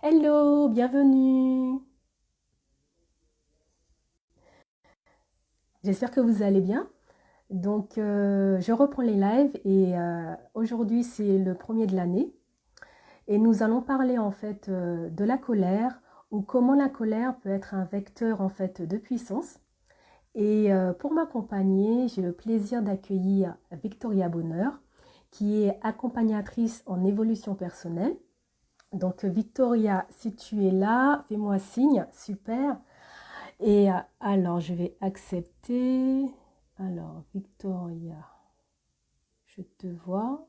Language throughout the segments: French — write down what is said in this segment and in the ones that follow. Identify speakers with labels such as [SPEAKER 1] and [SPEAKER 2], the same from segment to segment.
[SPEAKER 1] Hello, bienvenue. J'espère que vous allez bien. Je reprends les lives et aujourd'hui, c'est le premier de l'année. Et nous allons parler en fait de la colère ou comment la colère peut être un vecteur en fait de puissance. Pour m'accompagner, j'ai le plaisir d'accueillir Victoria Bonheur, qui est accompagnatrice en évolution personnelle. Victoria, si tu es là, fais-moi signe. Super. Alors, je vais accepter. Alors, Victoria, je te vois.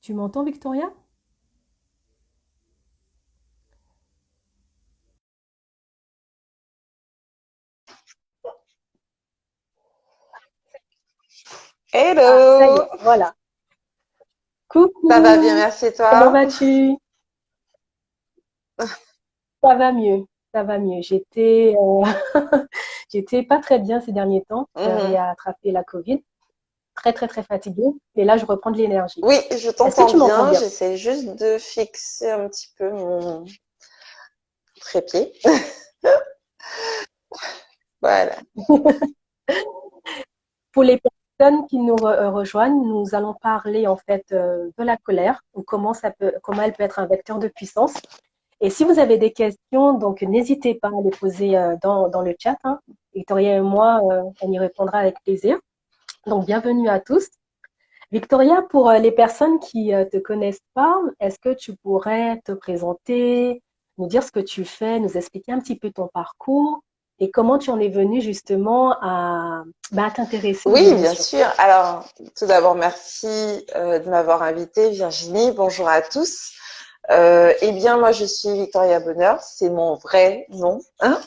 [SPEAKER 1] Tu m'entends, Victoria? Ah, ça y
[SPEAKER 2] Hello,
[SPEAKER 1] est, voilà.
[SPEAKER 2] ça va bien,
[SPEAKER 1] Coucou,
[SPEAKER 2] merci et
[SPEAKER 1] comment
[SPEAKER 2] toi?
[SPEAKER 1] vas-tu? Ça va mieux, ça va mieux. J'étais pas très bien ces derniers temps. J'avais
[SPEAKER 2] Mhm.
[SPEAKER 1] attrapé la Covid, très très très fatiguée. Et là, je reprends de l'énergie.
[SPEAKER 2] Oui, je
[SPEAKER 1] Est-ce que
[SPEAKER 2] t'entends
[SPEAKER 1] tu m'entends
[SPEAKER 2] bien.
[SPEAKER 1] bien?
[SPEAKER 2] J'essaie juste de fixer un petit peu mon trépied. Voilà.
[SPEAKER 1] Pour les personnes qui nous rejoignent, nous allons parler en fait de la colère ou comment elle peut être un vecteur de puissance. Et si vous avez des questions, donc n'hésitez pas à les poser dans le chat, hein. Victoria et moi, on y répondra avec plaisir. Donc bienvenue à tous. Victoria, pour les personnes qui te connaissent pas, est-ce que tu pourrais te présenter, nous dire ce que tu fais, nous expliquer un petit peu ton parcours et comment tu en es venue justement à t'intéresser aux
[SPEAKER 2] Oui, bien
[SPEAKER 1] émotions?
[SPEAKER 2] sûr. Alors, tout d'abord, merci de m'avoir invitée, Virginie. Bonjour à tous. Eh bien, moi, je suis Victoria Bonheur. C'est mon vrai nom, hein.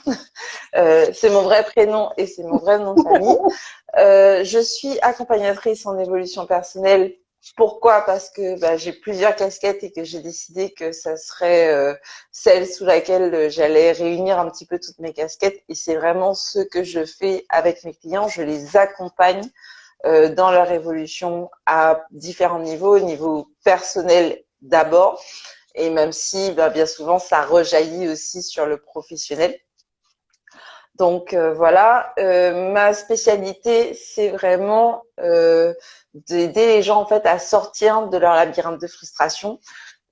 [SPEAKER 2] C'est mon vrai prénom et c'est mon vrai nom de famille. Je suis accompagnatrice en évolution personnelle. Pourquoi? Parce que j'ai plusieurs casquettes et que j'ai décidé que ça serait celle sous laquelle j'allais réunir un petit peu toutes mes casquettes. Et c'est vraiment ce que je fais avec mes clients. Je les accompagne dans leur évolution à différents niveaux, au niveau personnel d'abord, et même si bien souvent ça rejaillit aussi sur le professionnel. Donc voilà, ma spécialité, c'est vraiment d'aider les gens en fait à sortir de leur labyrinthe de frustration,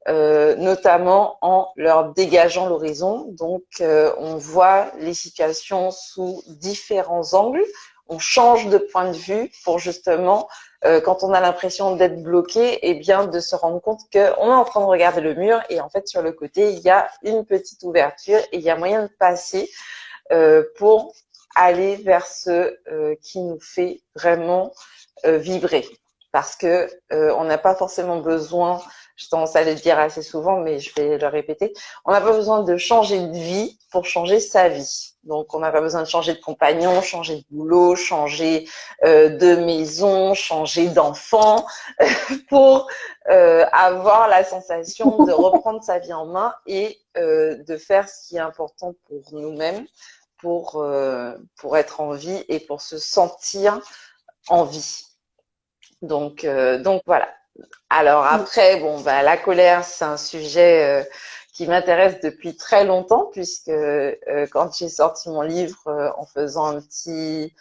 [SPEAKER 2] notamment en leur dégageant l'horizon. Donc on voit les situations sous différents angles, on change de point de vue pour justement quand on a l'impression d'être bloqué, eh bien de se rendre compte qu'on est en train de regarder le mur et en fait sur le côté il y a une petite ouverture et il y a moyen de passer pour aller vers ce qui nous fait vraiment vibrer. Parce que on n'a pas forcément besoin, j'ai tendance à le dire assez souvent, mais je vais le répéter, on n'a pas besoin de changer de vie pour changer sa vie. Donc on n'a pas besoin de changer de compagnon, changer de boulot, changer de maison, changer d'enfant pour avoir la sensation de reprendre sa vie en main et de faire ce qui est important pour nous-mêmes pour être en vie et pour se sentir en vie. Donc voilà. Alors après, bon, la colère, c'est un sujet qui m'intéresse depuis très longtemps puisque quand j'ai sorti mon livre en faisant un petit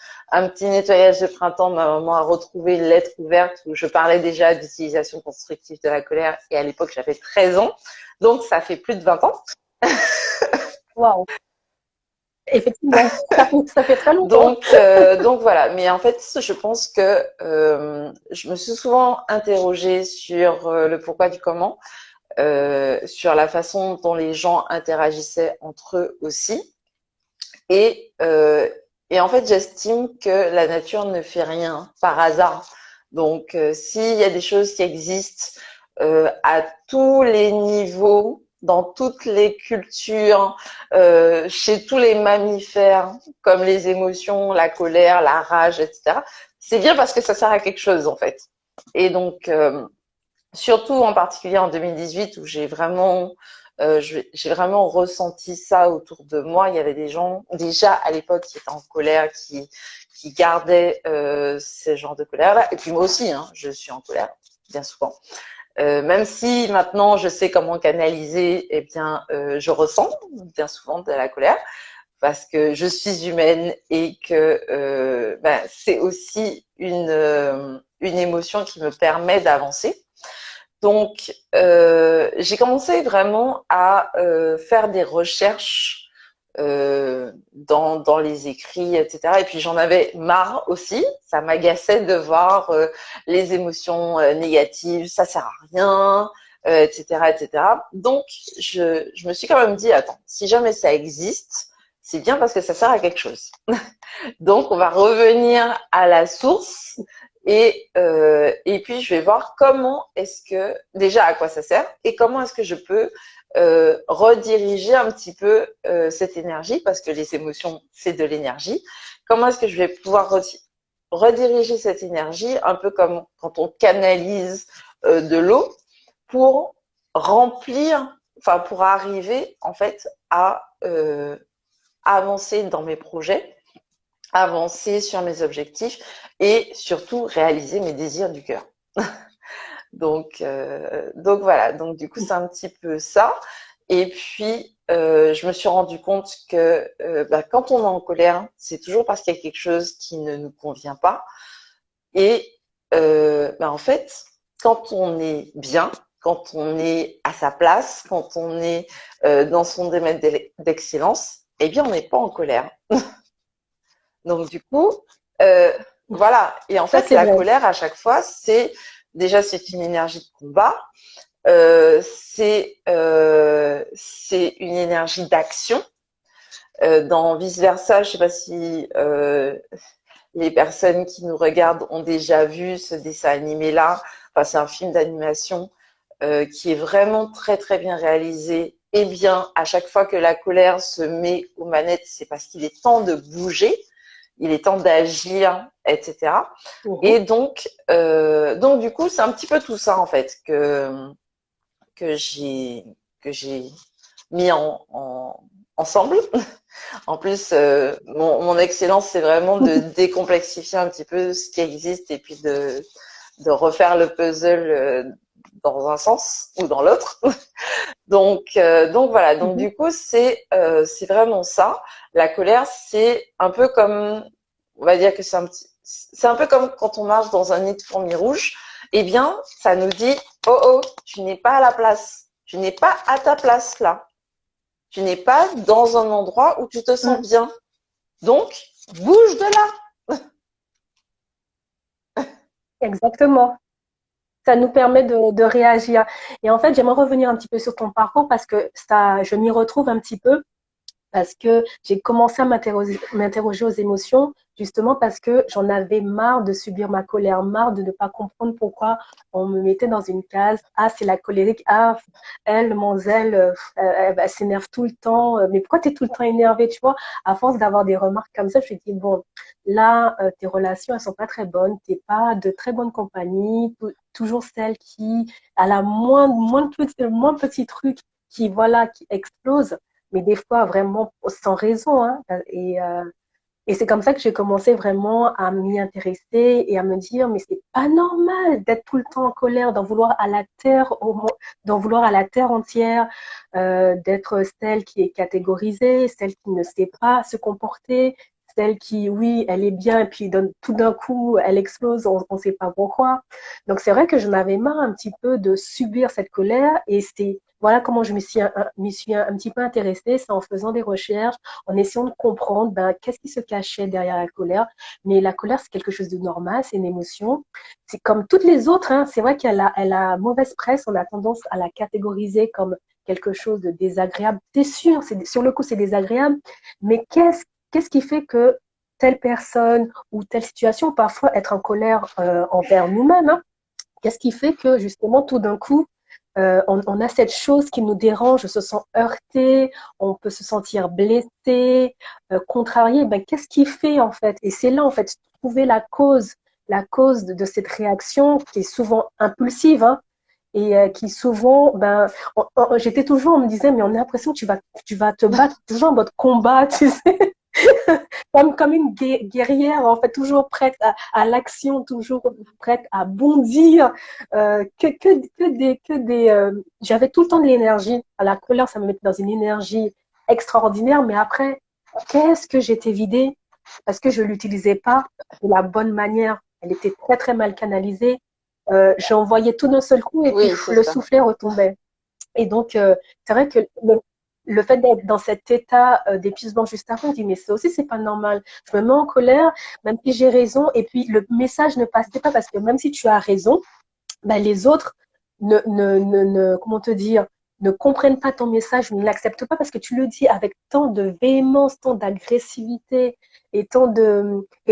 [SPEAKER 2] nettoyage de printemps, ma maman a retrouvé une lettre ouverte où je parlais déjà d'utilisation constructive de la colère et à l'époque j'avais 13 ans, donc ça fait plus de 20 ans.
[SPEAKER 1] Waouh, effectivement, ça fait très longtemps.
[SPEAKER 2] Donc voilà. Mais en fait, je pense que je me suis souvent interrogée sur le pourquoi du comment, sur la façon dont les gens interagissaient entre eux aussi. Et, euh, et en fait, j'estime que la nature ne fait rien par hasard. Donc, s'il y a des choses qui existent à tous les niveaux, dans toutes les cultures, chez tous les mammifères, comme les émotions, la colère, la rage, etc., c'est bien parce que ça sert à quelque chose, en fait. Et donc, surtout en particulier en 2018 où j'ai vraiment ressenti ça autour de moi. Il y avait des gens déjà à l'époque qui étaient en colère, qui gardaient ce genre de colère-là. Et puis moi aussi, hein, je suis en colère bien souvent. Même si maintenant je sais comment canaliser, eh bien, je ressens bien souvent de la colère parce que je suis humaine et que c'est aussi une émotion qui me permet d'avancer. Donc, j'ai commencé vraiment à faire des recherches dans les écrits, etc. Et puis j'en avais marre aussi. Ça m'agaçait de voir les émotions négatives, ça sert à rien, etc., etc. Donc, je me suis quand même dit, attends, si jamais ça existe, c'est bien parce que ça sert à quelque chose. Donc, on va revenir à la source et puis je vais voir comment est-ce que, déjà à quoi ça sert et comment est-ce que je peux rediriger un petit peu cette énergie parce que les émotions, c'est de l'énergie. Comment est-ce que je vais pouvoir rediriger cette énergie un peu comme quand on canalise de l'eau pour remplir, enfin pour arriver en fait à avancer dans mes projets, avancer sur mes objectifs et surtout réaliser mes désirs du cœur. Donc voilà, donc du coup c'est un petit peu ça. Et puis je me suis rendu compte que quand on est en colère, c'est toujours parce qu'il y a quelque chose qui ne nous convient pas. Et en fait, quand on est bien, quand on est à sa place, quand on est dans son domaine d'excellence, eh bien on n'est pas en colère. Donc du coup, voilà. Et en
[SPEAKER 1] Ça,
[SPEAKER 2] fait,
[SPEAKER 1] c'est
[SPEAKER 2] la
[SPEAKER 1] vrai.
[SPEAKER 2] colère à chaque fois, c'est une énergie de combat, c'est une énergie d'action. Dans vice versa, je sais pas si les personnes qui nous regardent ont déjà vu ce dessin animé là. Enfin, c'est un film d'animation qui est vraiment très très bien réalisé. Eh bien, à chaque fois que la colère se met aux manettes, c'est parce qu'il est temps de bouger, il est temps d'agir, etc.
[SPEAKER 1] Mhm.
[SPEAKER 2] Et donc du coup, c'est un petit peu tout ça en fait que j'ai que j'ai mis ensemble. En plus, mon excellence, c'est vraiment de décomplexifier un petit peu ce qui existe et puis de refaire le puzzle dans un sens ou dans l'autre. Donc voilà. Donc
[SPEAKER 1] Mhm.
[SPEAKER 2] du coup, c'est vraiment ça. La colère, c'est un peu comme, on va dire que c'est un peu comme quand on marche dans un nid de fourmis rouges. Eh bien, ça nous dit, oh oh, tu n'es pas à la place, tu n'es pas à ta place là, tu n'es pas dans un endroit où tu te sens
[SPEAKER 1] Mm.
[SPEAKER 2] bien. Donc, bouge de là.
[SPEAKER 1] Exactement. Ça nous permet de réagir. Et en fait, j'aimerais revenir un petit peu sur ton parcours parce que ça, je m'y retrouve un petit peu. Parce que j'ai commencé à m'interroger aux émotions, justement parce que j'en avais marre de subir ma colère, marre de ne pas comprendre pourquoi on me mettait dans une case. Ah, c'est la colérique. Ah, elle, mon zèle, elle s'énerve tout le temps. Mais pourquoi tu es tout le temps énervée, tu vois? À force d'avoir des remarques comme ça, je me dis, bon, là, tes relations, elles sont pas très bonnes. T'es pas de très bonne compagnie. Toujours celle qui, à la moins petit truc qui, voilà, qui explose, mais des fois vraiment sans raison. Hein. Et c'est comme ça que j'ai commencé vraiment à m'y intéresser et à me dire, mais c'est pas normal d'être tout le temps en colère, d'en vouloir à la terre, d'en vouloir à la terre entière, d'être celle qui est catégorisée, celle qui ne sait pas se comporter, celle qui, oui, elle est bien, et puis tout d'un coup, elle explose, on ne sait pas pourquoi. Donc c'est vrai que j'en avais marre un petit peu de subir cette colère, et c'est voilà comment je m'y suis un petit peu intéressée, c'est en faisant des recherches, en essayant de comprendre ben, qu'est-ce qui se cachait derrière la colère. Mais la colère, c'est quelque chose de normal, c'est une émotion. C'est comme toutes les autres, hein, c'est vrai elle a mauvaise presse, on a tendance à la catégoriser comme quelque chose de désagréable. C'est sûr, sur le coup, c'est désagréable, mais qu'est-ce qui fait que telle personne ou telle situation, parfois être en colère envers nous-mêmes, hein, qu'est-ce qui fait que justement, tout d'un coup, on a cette chose qui nous dérange, on se sent heurté, on peut se sentir blessé, contrarié. Ben, qu'est-ce qui fait en fait? Et c'est là en fait trouver la cause de cette réaction qui est souvent impulsive, hein, et qui souvent, ben, j'étais toujours, on me disait, mais on a l'impression que tu vas te battre toujours en mode combat, tu sais. comme une guerrière, en fait, toujours prête à l'action, toujours prête à bondir. J'avais tout le temps de l'énergie. À la colère, ça me mettait dans une énergie extraordinaire, mais après, qu'est-ce que j'étais vidée parce que je l'utilisais pas de la bonne manière. Elle était très très mal canalisée. J'envoyais tout d'un seul coup et puis
[SPEAKER 2] Oui, c'est
[SPEAKER 1] le
[SPEAKER 2] ça.
[SPEAKER 1] soufflet retombait. Et donc, c'est vrai que le fait d'être dans cet état d'épuisement juste avant, on dit, mais ça aussi, c'est pas normal. Je me mets en colère, même si j'ai raison, et puis le message ne passait pas parce que même si tu as raison, ben, les autres comment te dire, ne comprennent pas ton message, ne l'acceptent pas parce que tu le dis avec tant de véhémence, tant d'agressivité et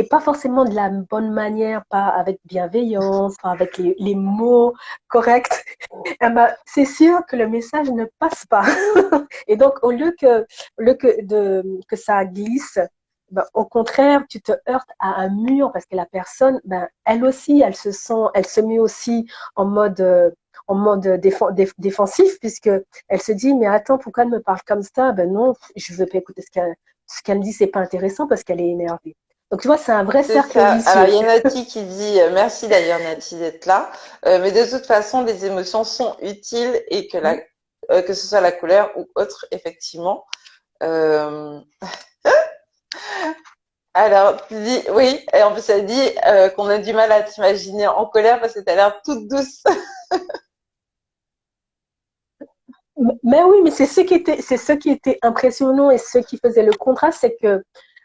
[SPEAKER 1] pas forcément de la bonne manière, pas avec bienveillance, pas avec les mots corrects. Eh ben, c'est sûr que le message ne passe pas. Et donc, au lieu que ça glisse, ben, au contraire, tu te heurtes à un mur parce que la personne, ben, elle aussi, elle se met aussi en mode défensif puisque elle se dit, mais attends, pourquoi elle me parle comme ça? Ben non, je veux pas écouter ce qu'elle me dit, c'est pas intéressant parce qu'elle est énervée. Donc, tu vois, c'est un vrai
[SPEAKER 2] C'est
[SPEAKER 1] cercle
[SPEAKER 2] ça. Alors,
[SPEAKER 1] vicieux.
[SPEAKER 2] il y a Nati qui dit, merci d'ailleurs Nati d'être là, mais de toute façon, les émotions sont utiles et que ce soit la colère ou autre, effectivement. Euh, alors, tu dis, oui, et en plus elle dit qu'on a du mal à t'imaginer en colère parce que tu as l'air toute douce.
[SPEAKER 1] Mais oui, mais c'est ce qui était impressionnant et ce qui faisait le contraste, c'est que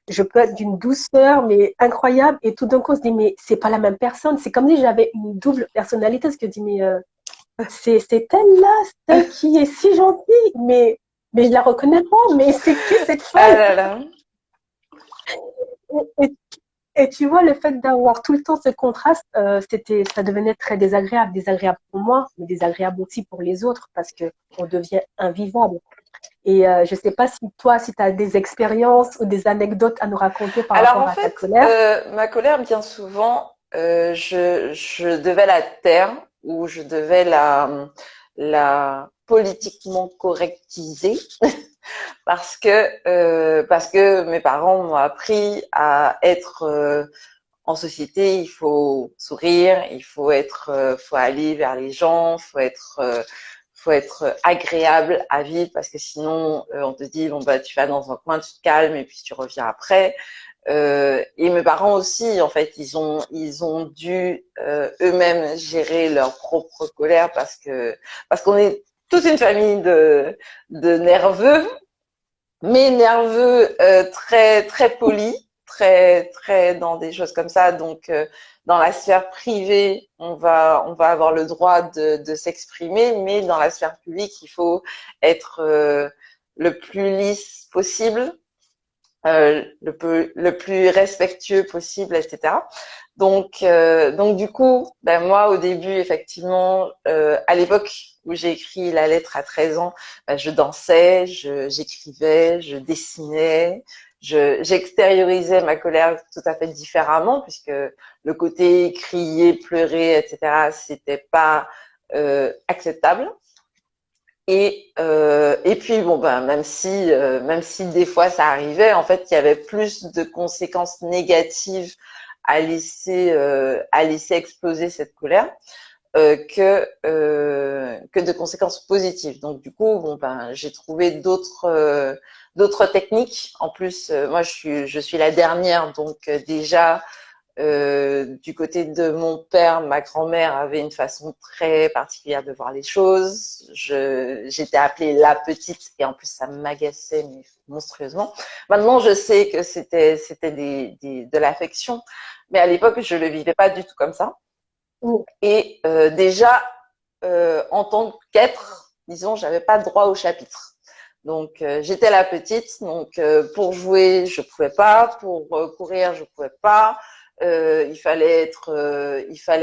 [SPEAKER 1] je peux être d'une douceur, mais incroyable, et tout d'un coup, on se dit, mais c'est pas la même personne. C'est comme si j'avais une double personnalité, parce que je dis, mais c'est elle-là, celle qui est si gentille, mais je la reconnais pas, mais c'est qui cette
[SPEAKER 2] Ah
[SPEAKER 1] folle?
[SPEAKER 2] là là.
[SPEAKER 1] Et, et tu vois, le fait d'avoir tout le temps ce contraste, ça devenait très désagréable, désagréable pour moi, mais désagréable aussi pour les autres, parce que on devient invivable. Et je ne sais pas si toi, si tu as des expériences ou des anecdotes à nous raconter par
[SPEAKER 2] Alors
[SPEAKER 1] rapport
[SPEAKER 2] en
[SPEAKER 1] à ta
[SPEAKER 2] fait,
[SPEAKER 1] colère.
[SPEAKER 2] ma colère, bien souvent, je devais la taire ou je devais la politiquement correctiser parce que mes parents m'ont appris à être en société, il faut sourire, faut aller vers les gens, faut être agréable à vivre parce que sinon on te dit bon bah tu vas dans un coin, tu te calmes et puis tu reviens après. Et mes parents aussi, en fait, ils ont dû eux-mêmes gérer leur propre colère parce qu'on est toute une famille de nerveux, mais nerveux très très polis, très dans des choses comme ça. Donc dans la sphère privée, on va avoir le droit de s'exprimer, mais dans la sphère publique, il faut être le plus lisse possible, le plus respectueux possible, etc. Donc du coup, ben moi au début, effectivement, à l'époque où j'ai écrit la lettre à 13 ans, ben, je dansais, j'écrivais, je dessinais, j'extériorisais ma colère tout à fait différemment puisque le côté crier, pleurer, etc., c'était pas acceptable. Et puis bon ben même si des fois ça arrivait, en fait il y avait plus de conséquences négatives à laisser exploser cette colère que de conséquences positives. Donc du coup bon ben j'ai trouvé d'autres techniques. En plus moi je suis la dernière donc déjà du côté de mon père, ma grand-mère avait une façon très particulière de voir les choses. J'étais appelée la petite et en plus ça m'agaçait mais monstrueusement. Maintenant, je sais que c'était de l'affection, mais à l'époque, je le vivais pas du tout comme ça. Et déjà, en tant qu'être, disons, j'avais pas droit au chapitre. Donc j'étais la petite, donc pour jouer je pouvais pas, pour courir je pouvais pas, il fallait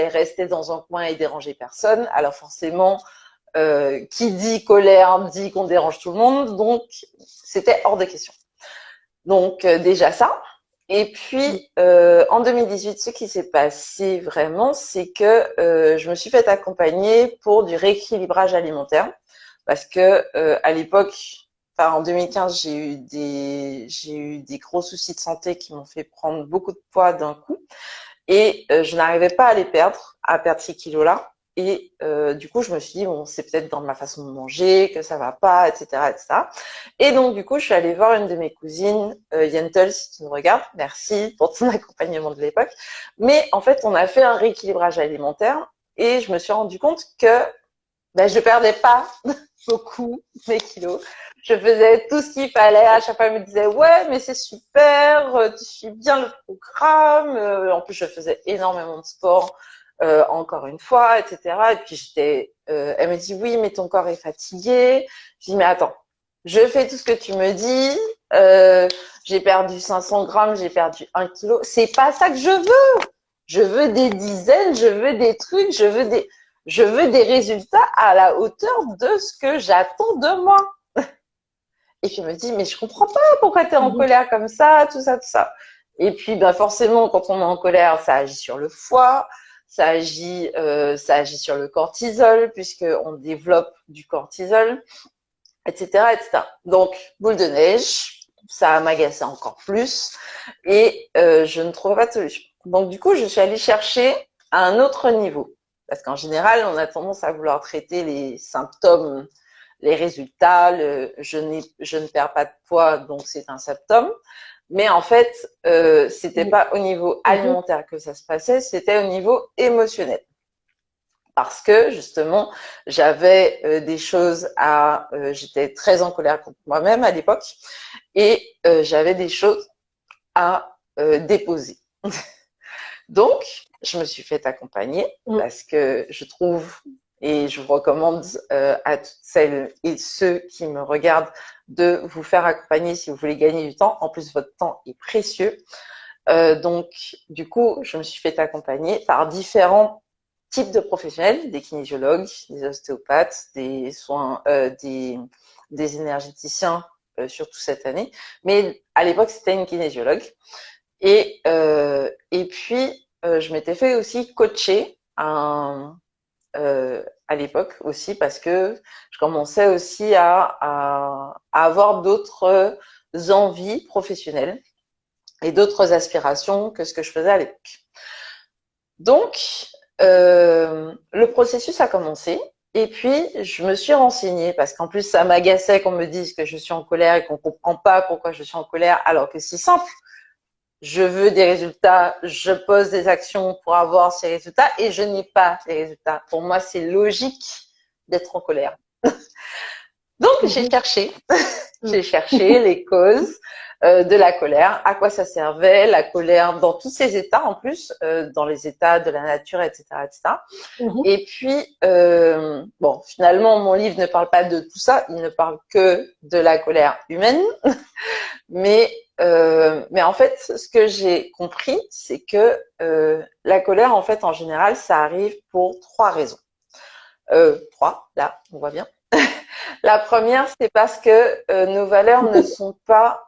[SPEAKER 2] rester dans un coin et déranger personne. Alors forcément, qui dit colère dit qu'on dérange tout le monde, donc c'était hors de question. Donc déjà ça. Et puis en 2018, ce qui s'est passé vraiment, c'est que je me suis fait accompagner pour du rééquilibrage alimentaire parce que à l'époque, enfin, en 2015, j'ai eu des gros soucis de santé qui m'ont fait prendre beaucoup de poids d'un coup. Et je n'arrivais pas à perdre ces kilos-là. Et du coup, je me suis dit, bon, c'est peut-être dans ma façon de manger que ça va pas, etc., etc. Et donc, du coup, je suis allée voir une de mes cousines, Yentel, si tu me regardes, merci pour ton accompagnement de l'époque. Mais en fait, on a fait un rééquilibrage alimentaire et je me suis rendu compte que ben, je perdais pas beaucoup mes kilos. Je faisais tout ce qu'il fallait. À chaque fois, elle me disait, ouais, mais c'est super, tu suis bien le programme. En plus, je faisais énormément de sport, encore une fois, etc. Et puis, elle me dit, oui, mais ton corps est fatigué. Je dis, mais attends, je fais tout ce que tu me dis. J'ai perdu 500 grammes, j'ai perdu 1 kilo. C'est pas ça que je veux. Je veux des dizaines, je veux des trucs, je veux des résultats à la hauteur de ce que j'attends de moi. Et puis, elle me dit, mais je comprends pas pourquoi tu es en colère comme ça, tout ça, tout ça. Et puis, ben, forcément, quand on est en colère, ça agit sur le foie, ça agit sur le cortisol, puisqu'on développe du cortisol, etc., etc. Donc, boule de neige, ça m'agaçait encore plus et je ne trouvais pas de solution. Donc, du coup, je suis allée chercher à un autre niveau. Parce qu'en général, on a tendance à vouloir traiter les symptômes, les résultats, je ne perds pas de poids, donc c'est un symptôme. Mais en fait, c'était pas au niveau alimentaire que ça se passait, c'était au niveau émotionnel. Parce que justement, j'avais des choses j'étais très en colère contre moi-même à l'époque, et j'avais des choses à déposer. Donc, je me suis fait accompagner parce que je trouve, et je vous recommande à toutes celles et ceux qui me regardent de vous faire accompagner si vous voulez gagner du temps. En plus, votre temps est précieux. Donc, du coup, je me suis fait accompagner par différents types de professionnels, des kinésiologues, des ostéopathes, des énergéticiens, surtout cette année. Mais à l'époque, c'était une kinésiologue. Et puis, je m'étais fait aussi coacher à l'époque aussi parce que je commençais aussi à avoir d'autres envies professionnelles et d'autres aspirations que ce que je faisais à l'époque. Donc, le processus a commencé. Et puis, je me suis renseignée parce qu'en plus, ça m'agaçait qu'on me dise que je suis en colère et qu'on comprend pas pourquoi je suis en colère, alors que c'est simple. Je veux des résultats, je pose des actions pour avoir ces résultats et je n'ai pas les résultats. Pour moi, c'est logique d'être en colère. Donc, j'ai cherché les causes de la colère, à quoi ça servait, la colère dans tous ses états en plus, dans les états de la nature, etc., etc. Et puis, bon, finalement, mon livre ne parle pas de tout ça, il ne parle que de la colère humaine. Mais en fait, ce que j'ai compris, c'est que la colère, en fait, en général, ça arrive pour 3 raisons. 3, là, on voit bien. La première, c'est parce que nos valeurs ne sont pas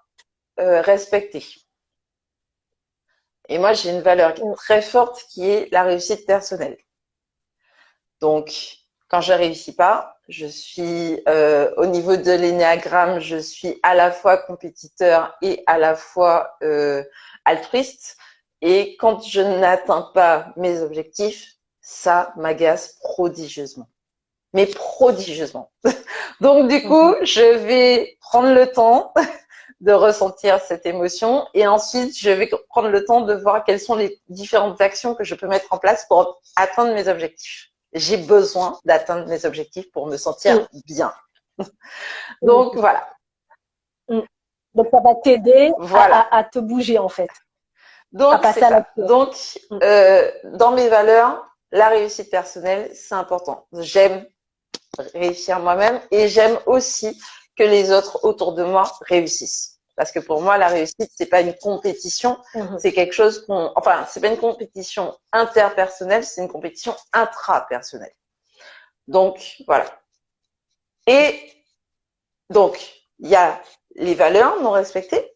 [SPEAKER 2] respectées. Et moi, j'ai une valeur très forte qui est la réussite personnelle. Donc, quand je réussis pas, je suis au niveau de l'énéagramme, je suis à la fois compétiteur et à la fois altruiste. Et quand je n'atteins pas mes objectifs, ça m'agace prodigieusement. Mais prodigieusement. Donc du coup, je vais prendre le temps de ressentir cette émotion et ensuite je vais prendre le temps de voir quelles sont les différentes actions que je peux mettre en place pour atteindre mes objectifs. J'ai besoin d'atteindre mes objectifs pour me sentir bien. Donc voilà.
[SPEAKER 1] Donc ça va t'aider à te bouger en fait.
[SPEAKER 2] Donc c'est ça. Donc dans mes valeurs, la réussite personnelle, c'est important. J'aime réussir moi-même et j'aime aussi que les autres autour de moi réussissent. Parce que pour moi, la réussite, c'est pas une compétition, c'est quelque chose c'est pas une compétition interpersonnelle, c'est une compétition intrapersonnelle. Donc, voilà. Et donc, il y a les valeurs non respectées,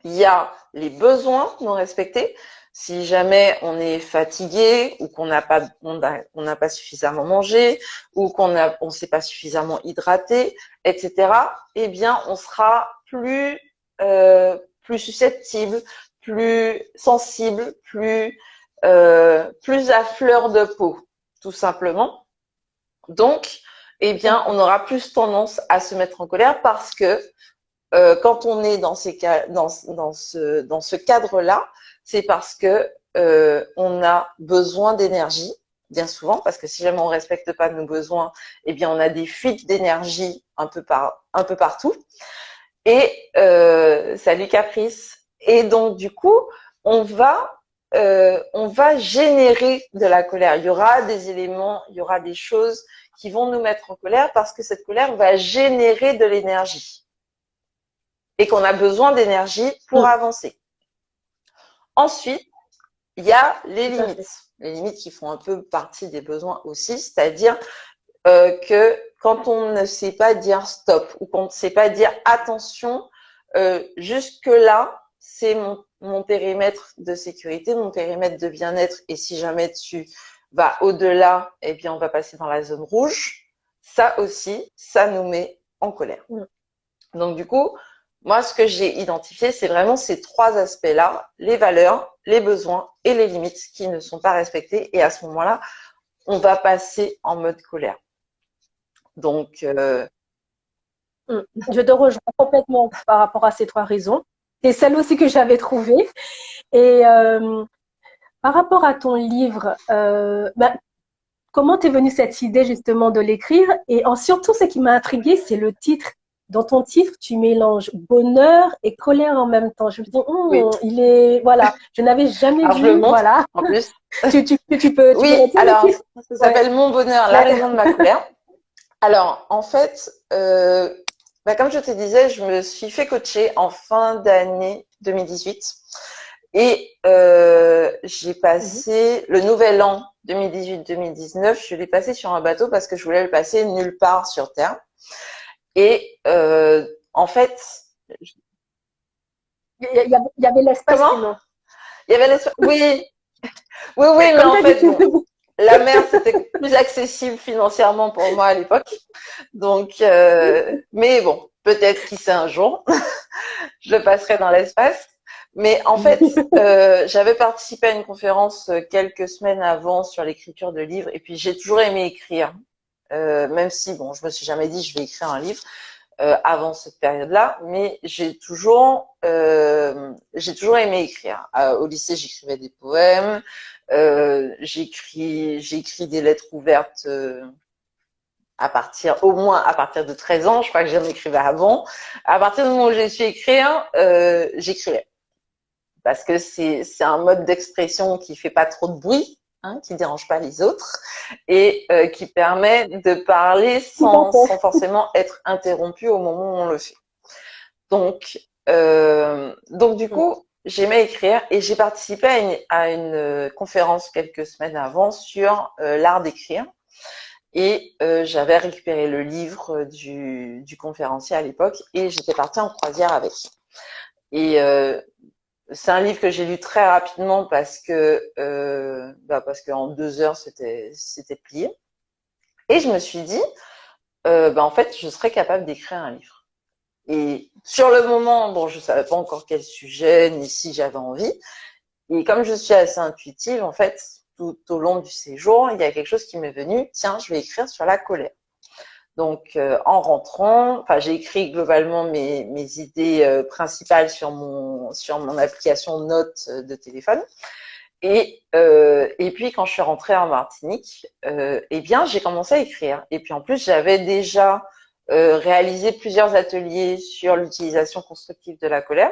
[SPEAKER 2] il y a les besoins non respectés. si jamais on est fatigué ou qu'on n'a pas, on n'a pas suffisamment mangé ou on s'est pas suffisamment hydraté, etc. Eh bien, on sera plus susceptible, plus sensible, plus à fleur de peau, tout simplement. Donc, eh bien, on aura plus tendance à se mettre en colère parce que quand on est dans ce cadre-là, c'est parce que on a besoin d'énergie, bien souvent, parce que si jamais on respecte pas nos besoins, eh bien on a des fuites d'énergie un peu partout. Et salut Caprice. Et donc du coup, on va générer de la colère. Il y aura des éléments, il y aura des choses qui vont nous mettre en colère parce que cette colère va générer de l'énergie et qu'on a besoin d'énergie pour avancer. Ensuite, il y a les limites. Les limites qui font un peu partie des besoins aussi, c'est-à-dire que quand on ne sait pas dire stop ou qu'on ne sait pas dire attention, jusque-là, c'est mon périmètre de sécurité, mon périmètre de bien-être, et si jamais tu vas au-delà, eh bien, on va passer dans la zone rouge. Ça aussi, ça nous met en colère. Donc, du coup, moi, ce que j'ai identifié, c'est vraiment ces trois aspects-là, les valeurs, les besoins et les limites qui ne sont pas respectés. Et à ce moment-là, on va passer en mode colère. Donc,
[SPEAKER 1] je te rejoins complètement par rapport à ces trois raisons. C'est celle aussi que j'avais trouvée. Et par rapport à ton livre, comment t'es venue cette idée justement de l'écrire? Et surtout, ce qui m'a intriguée, c'est le titre. Dans ton titre, tu mélanges bonheur et colère en même temps. Je me dis,
[SPEAKER 2] oui.
[SPEAKER 1] il est, voilà, je n'avais jamais
[SPEAKER 2] alors,
[SPEAKER 1] vu,
[SPEAKER 2] je le montre,
[SPEAKER 1] voilà.
[SPEAKER 2] en plus.
[SPEAKER 1] Tu peux
[SPEAKER 2] Oui, alors,
[SPEAKER 1] le titre?
[SPEAKER 2] ça s'appelle Mon bonheur, la raison de ma colère. Alors, en fait, comme je te disais, je me suis fait coacher en fin d'année 2018 et j'ai passé le nouvel an 2018-2019, je l'ai passé sur un bateau parce que je voulais le passer nulle part sur Terre. Et en fait,
[SPEAKER 1] il y avait l'espace,
[SPEAKER 2] comment
[SPEAKER 1] sinon.
[SPEAKER 2] Il y avait l'espace. Oui, oui, mais en fait, bon, la mer, c'était plus accessible financièrement pour moi à l'époque. Donc, mais bon, peut-être qui sait un jour, je le passerai dans l'espace. Mais en fait, j'avais participé à une conférence quelques semaines avant sur l'écriture de livres, et puis j'ai toujours aimé écrire, même si bon, je me suis jamais dit je vais écrire un livre avant cette période-là, mais j'ai toujours aimé écrire. Au lycée, j'écrivais des poèmes, j'ai écrit des lettres ouvertes. Au moins à partir de 13 ans, je crois que j'en écrivais avant. À partir du moment où j'ai su écrire, j'écrivais. Parce que c'est un mode d'expression qui fait pas trop de bruit, qui dérange pas les autres, et qui permet de parler sans forcément être interrompu au moment où on le fait. Donc du coup, j'aimais écrire et j'ai participé à une conférence quelques semaines avant sur l'art d'écrire. Et j'avais récupéré le livre du conférencier à l'époque et j'étais partie en croisière avec. Et c'est un livre que j'ai lu très rapidement parce que en 2 heures c'était plié. Et je me suis dit, en fait, je serais capable d'écrire un livre. Et sur le moment, bon, je savais pas encore quel sujet ni si j'avais envie. Et comme je suis assez intuitive, en fait, tout au long du séjour, il y a quelque chose qui m'est venu. Tiens, je vais écrire sur la colère. Donc, en rentrant, j'ai écrit globalement mes idées principales sur mon application Notes de téléphone. Et puis, quand je suis rentrée en Martinique, eh bien, j'ai commencé à écrire. Et puis, en plus, j'avais déjà réalisé plusieurs ateliers sur l'utilisation constructive de la colère,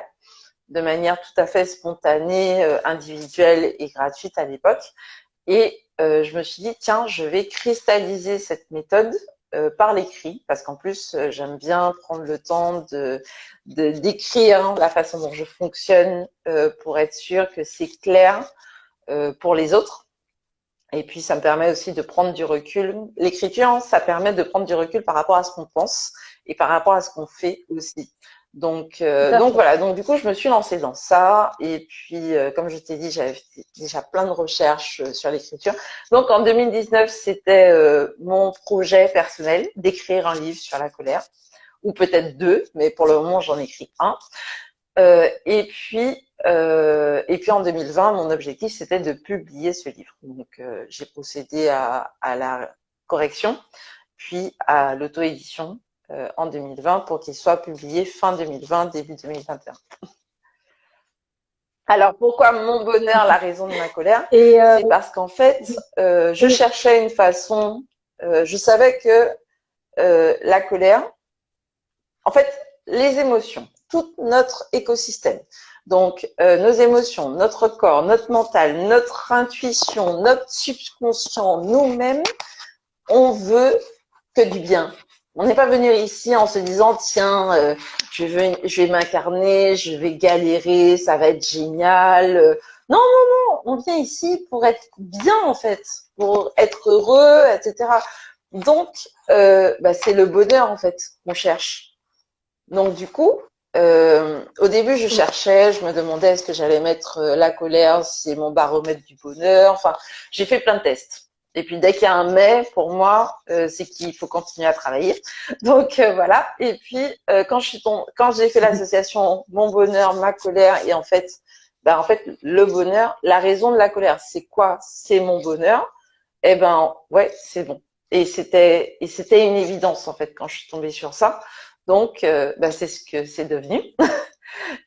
[SPEAKER 2] de manière tout à fait spontanée, individuelle et gratuite à l'époque. Et je me suis dit, tiens, je vais cristalliser cette méthode par l'écrit, parce qu'en plus, j'aime bien prendre le temps d'écrire la façon dont je fonctionne pour être sûr que c'est clair pour les autres. Et puis, ça me permet aussi de prendre du recul. L'écriture, ça permet de prendre du recul par rapport à ce qu'on pense et par rapport à ce qu'on fait aussi.
[SPEAKER 1] tout à
[SPEAKER 2] Donc
[SPEAKER 1] fait.
[SPEAKER 2] voilà, donc du coup, je me suis lancée dans ça. Et puis, comme je t'ai dit, j'avais fait déjà plein de recherches sur l'écriture. Donc en 2019, c'était mon projet personnel d'écrire un livre sur la colère, ou peut-être deux, mais pour le moment, j'en écris un. Et puis en 2020, mon objectif, c'était de publier ce livre. Donc j'ai procédé à la correction, puis à l'auto-édition en 2020 pour qu'il soit publié fin 2020, début 2021. Alors pourquoi mon bonheur, la raison de ma colère?
[SPEAKER 1] Et
[SPEAKER 2] C'est parce qu'en fait, je
[SPEAKER 1] oui,
[SPEAKER 2] cherchais une façon, je savais que la colère, en fait, les émotions, tout notre écosystème, donc nos émotions, notre corps, notre mental, notre intuition, notre subconscient, nous-mêmes, on veut que du bien. On n'est pas venu ici en se disant tiens, je vais m'incarner, je vais galérer, ça va être génial. Non, non, non, on vient ici pour être bien en fait, pour être heureux, etc. Donc, c'est le bonheur en fait qu'on cherche. Donc du coup, au début, je cherchais, je me demandais est-ce que j'allais mettre la colère, c'est mon baromètre du bonheur. Enfin, j'ai fait plein de tests. Et puis dès qu'il y a un mais, pour moi, c'est qu'il faut continuer à travailler. Donc voilà. Et puis quand j'ai fait l'association mon bonheur, ma colère, et en fait, le bonheur, la raison de la colère, c'est quoi? C'est mon bonheur. Eh ben ouais, c'est bon. Et c'était une évidence en fait quand je suis tombée sur ça. Donc c'est ce que c'est devenu.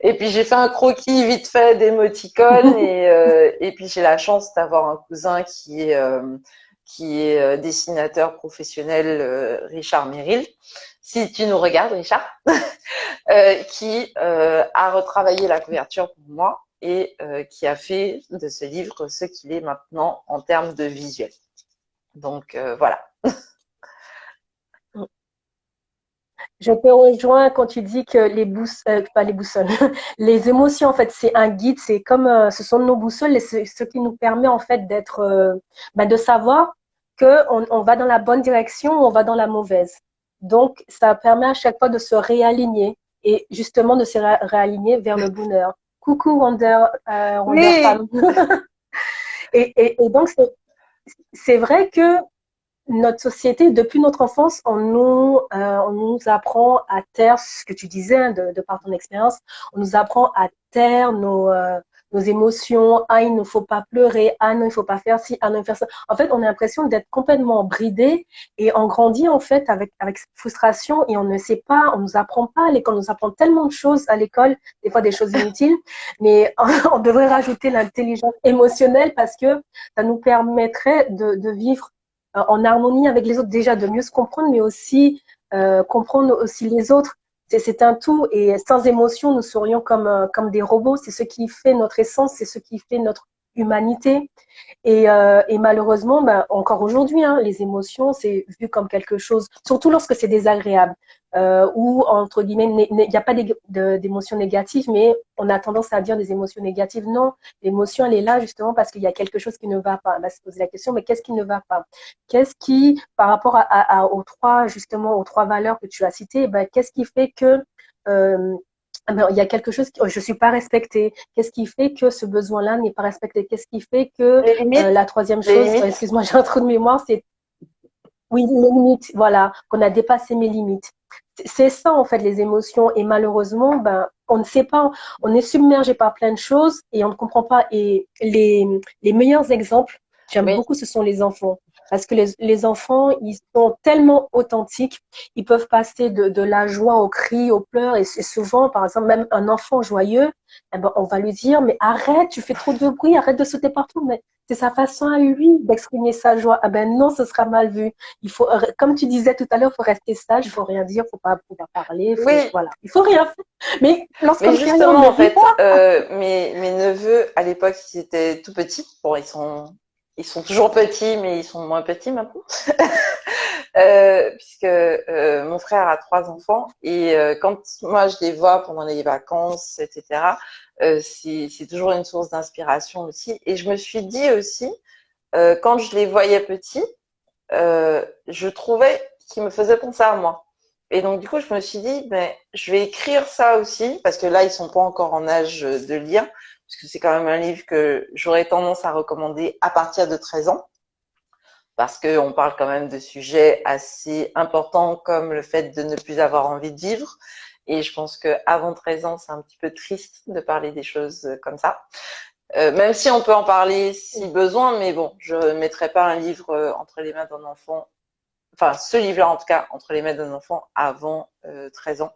[SPEAKER 2] Et puis j'ai fait un croquis vite fait d'émoticônes et puis j'ai la chance d'avoir un cousin qui est dessinateur professionnel, Richard Merrill. Si tu nous regardes, Richard, qui a retravaillé la couverture pour moi et qui a fait de ce livre ce qu'il est maintenant en termes de visuel. Donc voilà.
[SPEAKER 1] je te rejoins quand tu dis que pas les boussoles, les émotions, en fait, c'est un guide, c'est comme, ce sont nos boussoles et c'est ce qui nous permet, en fait, de savoir que on va dans la bonne direction ou on va dans la mauvaise. Donc, ça permet à chaque fois de se réaligner et justement de se réaligner vers le bonheur. Coucou Wonder
[SPEAKER 2] Oui,
[SPEAKER 1] Femme. Et donc, c'est vrai que notre société, depuis notre enfance, on nous apprend à taire ce que tu disais de par ton expérience. On nous apprend à taire nos émotions. Ah, il ne faut pas pleurer. Ah non, il faut pas faire ci. Ah non, il faut faire ça. En fait, on a l'impression d'être complètement bridé et on grandit en fait avec cette frustration et on ne sait pas, on nous apprend pas à l'école. On nous apprend tellement de choses à l'école, des fois des choses inutiles, mais on devrait rajouter l'intelligence émotionnelle parce que ça nous permettrait de vivre en harmonie avec les autres, déjà de mieux se comprendre, mais aussi comprendre aussi les autres. C'est un tout et sans émotion, nous serions comme des robots. C'est ce qui fait notre essence, c'est ce qui fait notre humanité. Et malheureusement, encore aujourd'hui, hein, les émotions, c'est vu comme quelque chose, surtout lorsque c'est désagréable, ou entre guillemets, il n'y a pas d'émotions négatives, mais on a tendance à dire des émotions négatives. Non, l'émotion, elle est là justement parce qu'il y a quelque chose qui ne va pas. On va se poser la question, mais qu'est-ce qui ne va pas? Qu'est-ce qui, par rapport justement, aux trois valeurs que tu as citées, qu'est-ce qui fait que euh, il y a quelque chose je suis pas respectée. Qu'est-ce qui fait que ce besoin-là n'est pas respecté? Qu'est-ce qui fait que
[SPEAKER 2] les limites,
[SPEAKER 1] la troisième
[SPEAKER 2] les
[SPEAKER 1] chose,
[SPEAKER 2] limites.
[SPEAKER 1] excuse-moi, j'ai un trou de mémoire, c'est oui, les limites, voilà, qu'on a dépassé mes limites. C'est ça, en fait, les émotions. Et malheureusement, on ne sait pas, on est submergé par plein de choses et on ne comprend pas. Et les meilleurs exemples, j'aime
[SPEAKER 2] Oui,
[SPEAKER 1] beaucoup, ce sont les enfants. Parce que les enfants, ils sont tellement authentiques, ils peuvent passer de la joie au cri, aux pleurs. Et souvent, par exemple, même un enfant joyeux, eh ben, on va lui dire, mais arrête, tu fais trop de bruit, arrête de sauter partout. Mais c'est sa façon à lui d'exprimer sa joie. Ah ben non, ce sera mal vu. Il faut, comme tu disais tout à l'heure, il faut rester sage, il faut rien dire, faut pas parler,
[SPEAKER 2] oui.
[SPEAKER 1] voilà, il faut rien faire. Mais lorsqu'on
[SPEAKER 2] Mais
[SPEAKER 1] ne fait rien, on
[SPEAKER 2] justement,
[SPEAKER 1] ne
[SPEAKER 2] en
[SPEAKER 1] rit
[SPEAKER 2] fait,
[SPEAKER 1] pas.
[SPEAKER 2] mes neveux, à l'époque, ils étaient tout petits. Bon, ils sont toujours petits, mais ils sont moins petits maintenant. Puisque mon frère a trois enfants et quand moi je les vois pendant les vacances, etc., c'est toujours une source d'inspiration aussi. Et je me suis dit aussi, quand je les voyais petits, je trouvais qu'ils me faisaient penser à moi. et donc, du coup, je me suis dit, ben, je vais écrire ça aussi, parce que là, ils sont pas encore en âge de lire, parce que c'est quand même un livre que j'aurais tendance à recommander à partir de 13 ans, parce qu'on parle quand même de sujets assez importants comme le fait de ne plus avoir envie de vivre. Et je pense qu'avant 13 ans, c'est un petit peu triste de parler des choses comme ça. Même si on peut en parler si besoin, mais bon, je ne mettrai pas un livre entre les mains d'un enfant, enfin ce livre-là en tout cas, entre les mains d'un enfant avant 13 ans.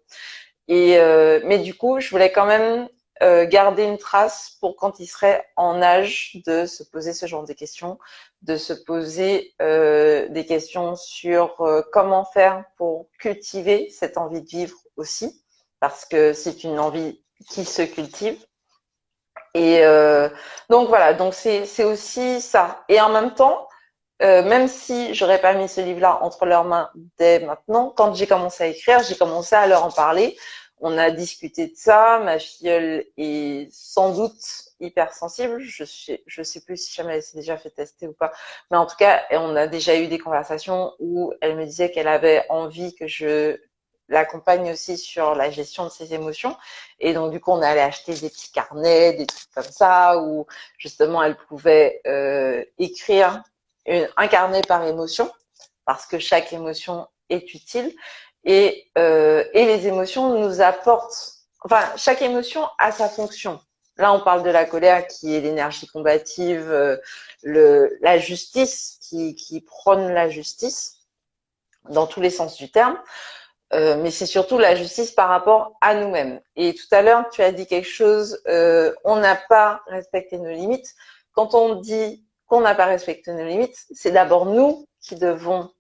[SPEAKER 2] Mais du coup, je voulais quand même garder une trace pour quand il serait en âge de se poser ce genre de questions, de se poser des questions sur comment faire pour cultiver cette envie de vivre aussi, parce que c'est une envie qui se cultive. Et donc voilà, donc c'est aussi ça. Et en même temps, même si j'aurais pas mis ce livre-là entre leurs mains dès maintenant, quand j'ai commencé à écrire, j'ai commencé à leur en parler. On a discuté de ça. Ma filleule est sans doute hypersensible. Je sais plus si jamais elle s'est déjà fait tester ou pas. Mais en tout cas, on a déjà eu des conversations où elle me disait qu'elle avait envie que je l'accompagne aussi sur la gestion de ses émotions. Et donc, du coup, on allait acheter des petits carnets, des trucs comme ça, où justement, elle pouvait écrire un carnet par émotion, parce que chaque émotion est utile. Et les émotions nous apportent, enfin, chaque émotion a sa fonction. Là, on parle de la colère qui est l'énergie combative, la justice qui prône la justice dans tous les sens du terme. Mais c'est surtout la justice par rapport à nous-mêmes. Et tout à l'heure, tu as dit quelque chose, on n'a pas respecté nos limites. Quand on dit qu'on n'a pas respecté nos limites, c'est d'abord nous qui devons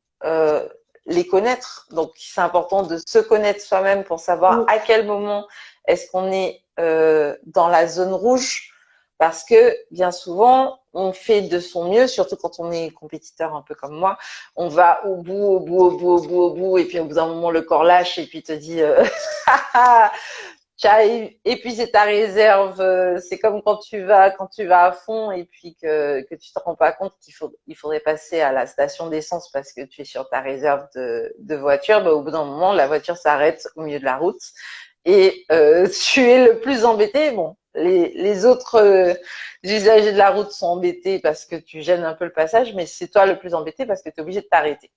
[SPEAKER 2] les connaître. Donc, c'est important de se connaître soi-même pour savoir à quel moment est-ce qu'on est dans la zone rouge. Parce que bien souvent, on fait de son mieux, surtout quand on est compétiteur un peu comme moi. On va au bout, au bout, au bout, au bout, au bout, et puis au bout d'un moment, le corps lâche et puis te dit tu as épuisé ta réserve. C'est comme quand tu vas à fond et puis que tu te rends pas compte il faudrait passer à la station d'essence parce que tu es sur ta réserve de voiture. Bah, au bout d'un moment, la voiture s'arrête au milieu de la route et tu es le plus embêté. Bon, les autres usagers de la route sont embêtés parce que tu gênes un peu le passage, mais c'est toi le plus embêté parce que tu es obligé de t'arrêter.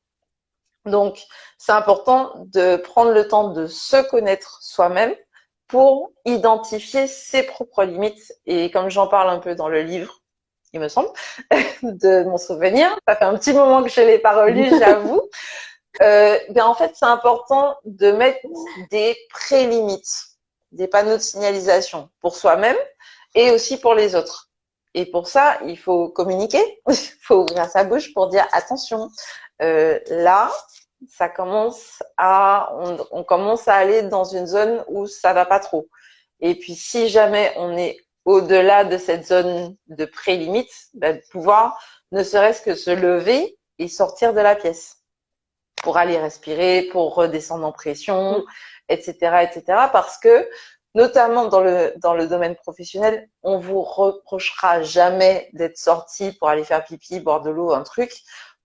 [SPEAKER 2] Donc, c'est important de prendre le temps de se connaître soi-même pour identifier ses propres limites. Et comme j'en parle un peu dans le livre, il me semble, de mon souvenir, ça fait un petit moment que je ne l'ai pas relu, j'avoue. En fait, c'est important de mettre des pré-limites, des panneaux de signalisation pour soi-même et aussi pour les autres. Et pour ça, il faut communiquer, il faut ouvrir sa bouche pour dire attention, là, ça commence on commence à aller dans une zone où ça va pas trop. Et puis, si jamais on est au-delà de cette zone de pré-limite, de pouvoir ne serait-ce que se lever et sortir de la pièce pour aller respirer, pour redescendre en pression, etc., etc. Parce que, notamment dans le domaine professionnel, on vous reprochera jamais d'être sorti pour aller faire pipi, boire de l'eau, un truc,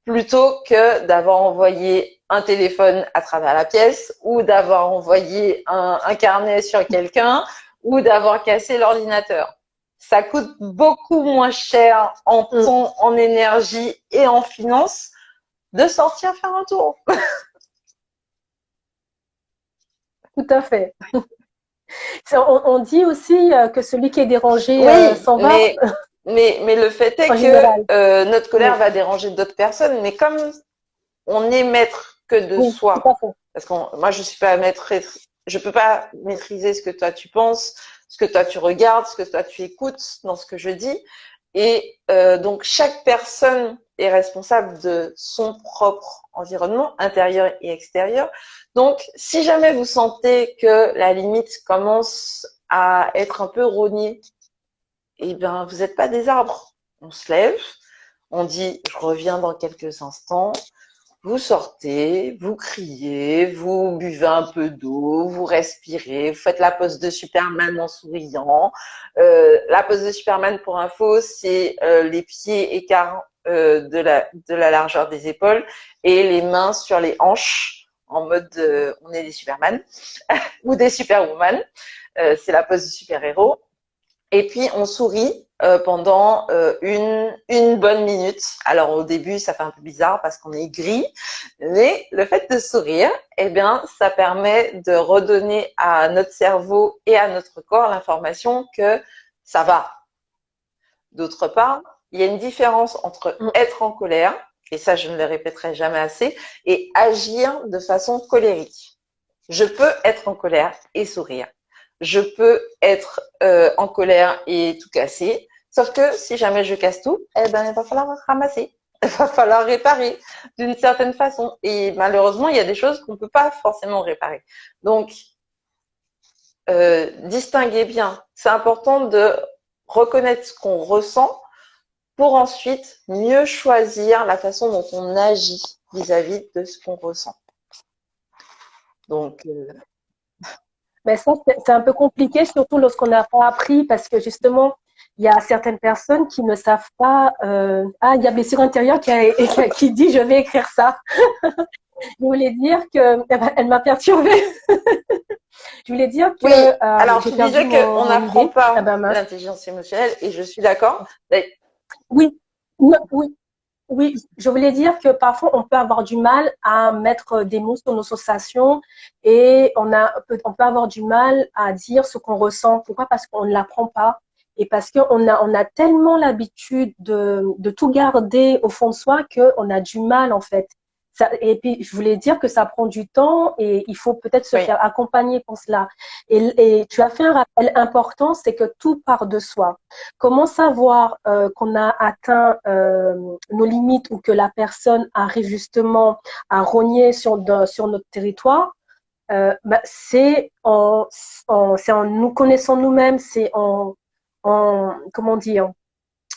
[SPEAKER 2] plutôt que d'avoir envoyé un téléphone à travers la pièce ou d'avoir envoyé un carnet sur quelqu'un ou d'avoir cassé l'ordinateur. Ça coûte beaucoup moins cher en temps, en énergie et en finances de sortir faire un tour.
[SPEAKER 1] Tout à fait. On dit aussi que celui qui est dérangé
[SPEAKER 2] Oui,
[SPEAKER 1] s'en va
[SPEAKER 2] mais le fait est
[SPEAKER 1] en général.
[SPEAKER 2] que notre colère
[SPEAKER 1] Oui,
[SPEAKER 2] va déranger d'autres personnes, mais comme on est maître que de
[SPEAKER 1] oui, tout à
[SPEAKER 2] soi,
[SPEAKER 1] fait.
[SPEAKER 2] parce que moi je suis pas maître, je peux pas maîtriser ce que toi tu penses, ce que toi tu regardes, ce que toi tu écoutes dans ce que je dis, et donc chaque personne est responsable de son propre environnement intérieur et extérieur. Donc si jamais vous sentez que la limite commence à être un peu rognée, eh bien vous n'êtes pas des arbres. On se lève, on dit je reviens dans quelques instants. Vous sortez, vous criez, vous buvez un peu d'eau, vous respirez, vous faites la pose de Superman en souriant. La pose de Superman, pour info, c'est les pieds écarts de la largeur des épaules et les mains sur les hanches en mode on est des Superman ou des Superwoman. C'est la pose du super-héros. Et puis, on sourit pendant une bonne minute. Alors, au début, ça fait un peu bizarre parce qu'on est gris, mais le fait de sourire, eh bien, ça permet de redonner à notre cerveau et à notre corps l'information que ça va. D'autre part, il y a une différence entre être en colère, et ça, je ne le répéterai jamais assez, et agir de façon colérique. Je peux être en colère et sourire. Je peux être en colère et tout casser. Sauf que si jamais je casse tout, eh ben, il va falloir ramasser. Il va falloir réparer d'une certaine façon. Et malheureusement, il y a des choses qu'on ne peut pas forcément réparer. Donc, distinguez bien. C'est important de reconnaître ce qu'on ressent pour ensuite mieux choisir la façon dont on agit vis-à-vis de ce qu'on ressent. Donc,
[SPEAKER 1] Mais ça, c'est un peu compliqué, surtout lorsqu'on n'a pas appris, parce que justement, il y a certaines personnes qui ne savent pas. Il y a Blessure intérieure qui dit je vais écrire ça. Je voulais dire que elle m'a perturbée. Je voulais dire que
[SPEAKER 2] oui. Alors,
[SPEAKER 1] j'ai
[SPEAKER 2] tu
[SPEAKER 1] perdu
[SPEAKER 2] disais qu'on n'apprend
[SPEAKER 1] idée.
[SPEAKER 2] pas
[SPEAKER 1] Ah ben mince.
[SPEAKER 2] l'intelligence émotionnelle et je suis d'accord.
[SPEAKER 1] Oui, oui, oui. Je voulais dire que parfois on peut avoir du mal à mettre des mots sur nos sensations et on peut avoir du mal à dire ce qu'on ressent. Pourquoi? Parce qu'on ne l'apprend pas et parce on a tellement l'habitude de tout garder au fond de soi qu'on a du mal en fait. Et puis, je voulais dire que ça prend du temps et il faut peut-être se
[SPEAKER 2] Oui.
[SPEAKER 1] faire accompagner pour cela. Et tu as fait un rappel important, c'est que tout part de soi. Comment savoir qu'on a atteint nos limites ou que la personne arrive justement à rogner sur notre territoire? C'est en nous connaissant nous-mêmes, comment dire,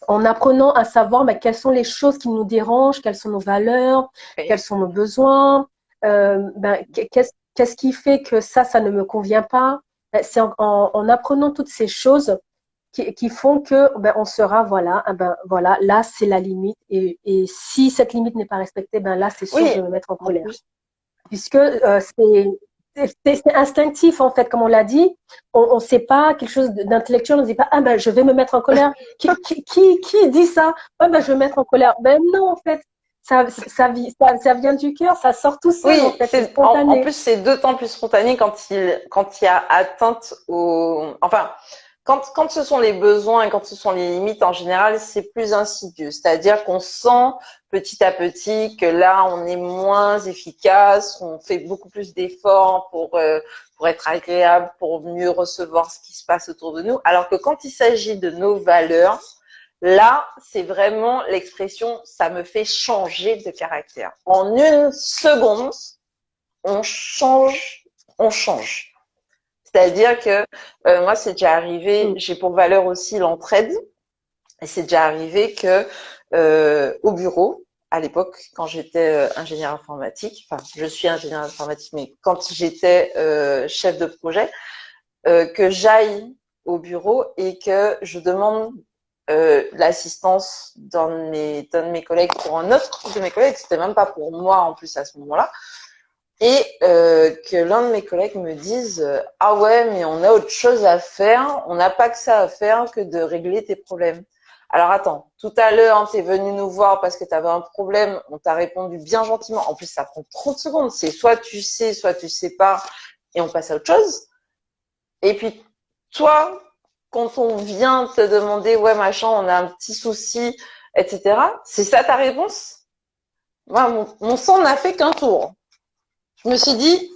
[SPEAKER 1] en apprenant à savoir quelles sont les choses qui nous dérangent, quelles sont nos valeurs,
[SPEAKER 2] Oui.
[SPEAKER 1] quels sont nos besoins, qu'est-ce qui fait que ça ne me convient pas. C'est en apprenant toutes ces choses qui font que on sera voilà, là c'est la limite et si cette limite n'est pas respectée, là c'est sûr
[SPEAKER 2] Oui.
[SPEAKER 1] que je vais me mettre en colère. Puisque c'est instinctif en fait, comme on l'a dit, on sait pas quelque chose d'intellectuel, on ne dit pas je vais me mettre en colère. Qui dit ça? Je vais me mettre en colère. Ben non en fait, ça vient du cœur, ça sort tout seul en
[SPEAKER 2] Oui,
[SPEAKER 1] fait, c'est spontané.
[SPEAKER 2] en plus c'est d'autant plus spontané quand il y a atteinte enfin quand ce sont les besoins et quand ce sont les limites en général c'est plus insidieux, c'est-à-dire qu'on sent petit à petit que là on est moins efficace, on fait beaucoup plus d'efforts pour être agréable, pour mieux recevoir ce qui se passe autour de nous, alors que quand il s'agit de nos valeurs, là, c'est vraiment l'expression « ça me fait changer de caractère ». En une seconde, on change, on change. C'est-à-dire que moi, c'est déjà arrivé, j'ai pour valeur aussi l'entraide, et c'est déjà arrivé que au bureau, à l'époque, quand j'étais ingénieur informatique, enfin, je suis ingénieur informatique, mais quand j'étais chef de projet, que j'aille au bureau et que je demande l'assistance d'un de mes collègues pour un autre de mes collègues, c'était même pas pour moi en plus à ce moment-là, et que l'un de mes collègues me dise ah ouais mais on a autre chose à faire, on n'a pas que ça à faire que de régler tes problèmes. Alors attends, tout à l'heure t'es venu nous voir parce que t'avais un problème, on t'a répondu bien gentiment, en plus ça prend 30 secondes, c'est soit tu sais pas et on passe à autre chose. Et puis toi, quand on vient te demander ouais machin, on a un petit souci, etc. C'est ça ta réponse? Moi, mon sang n'a fait qu'un tour. Je me suis dit,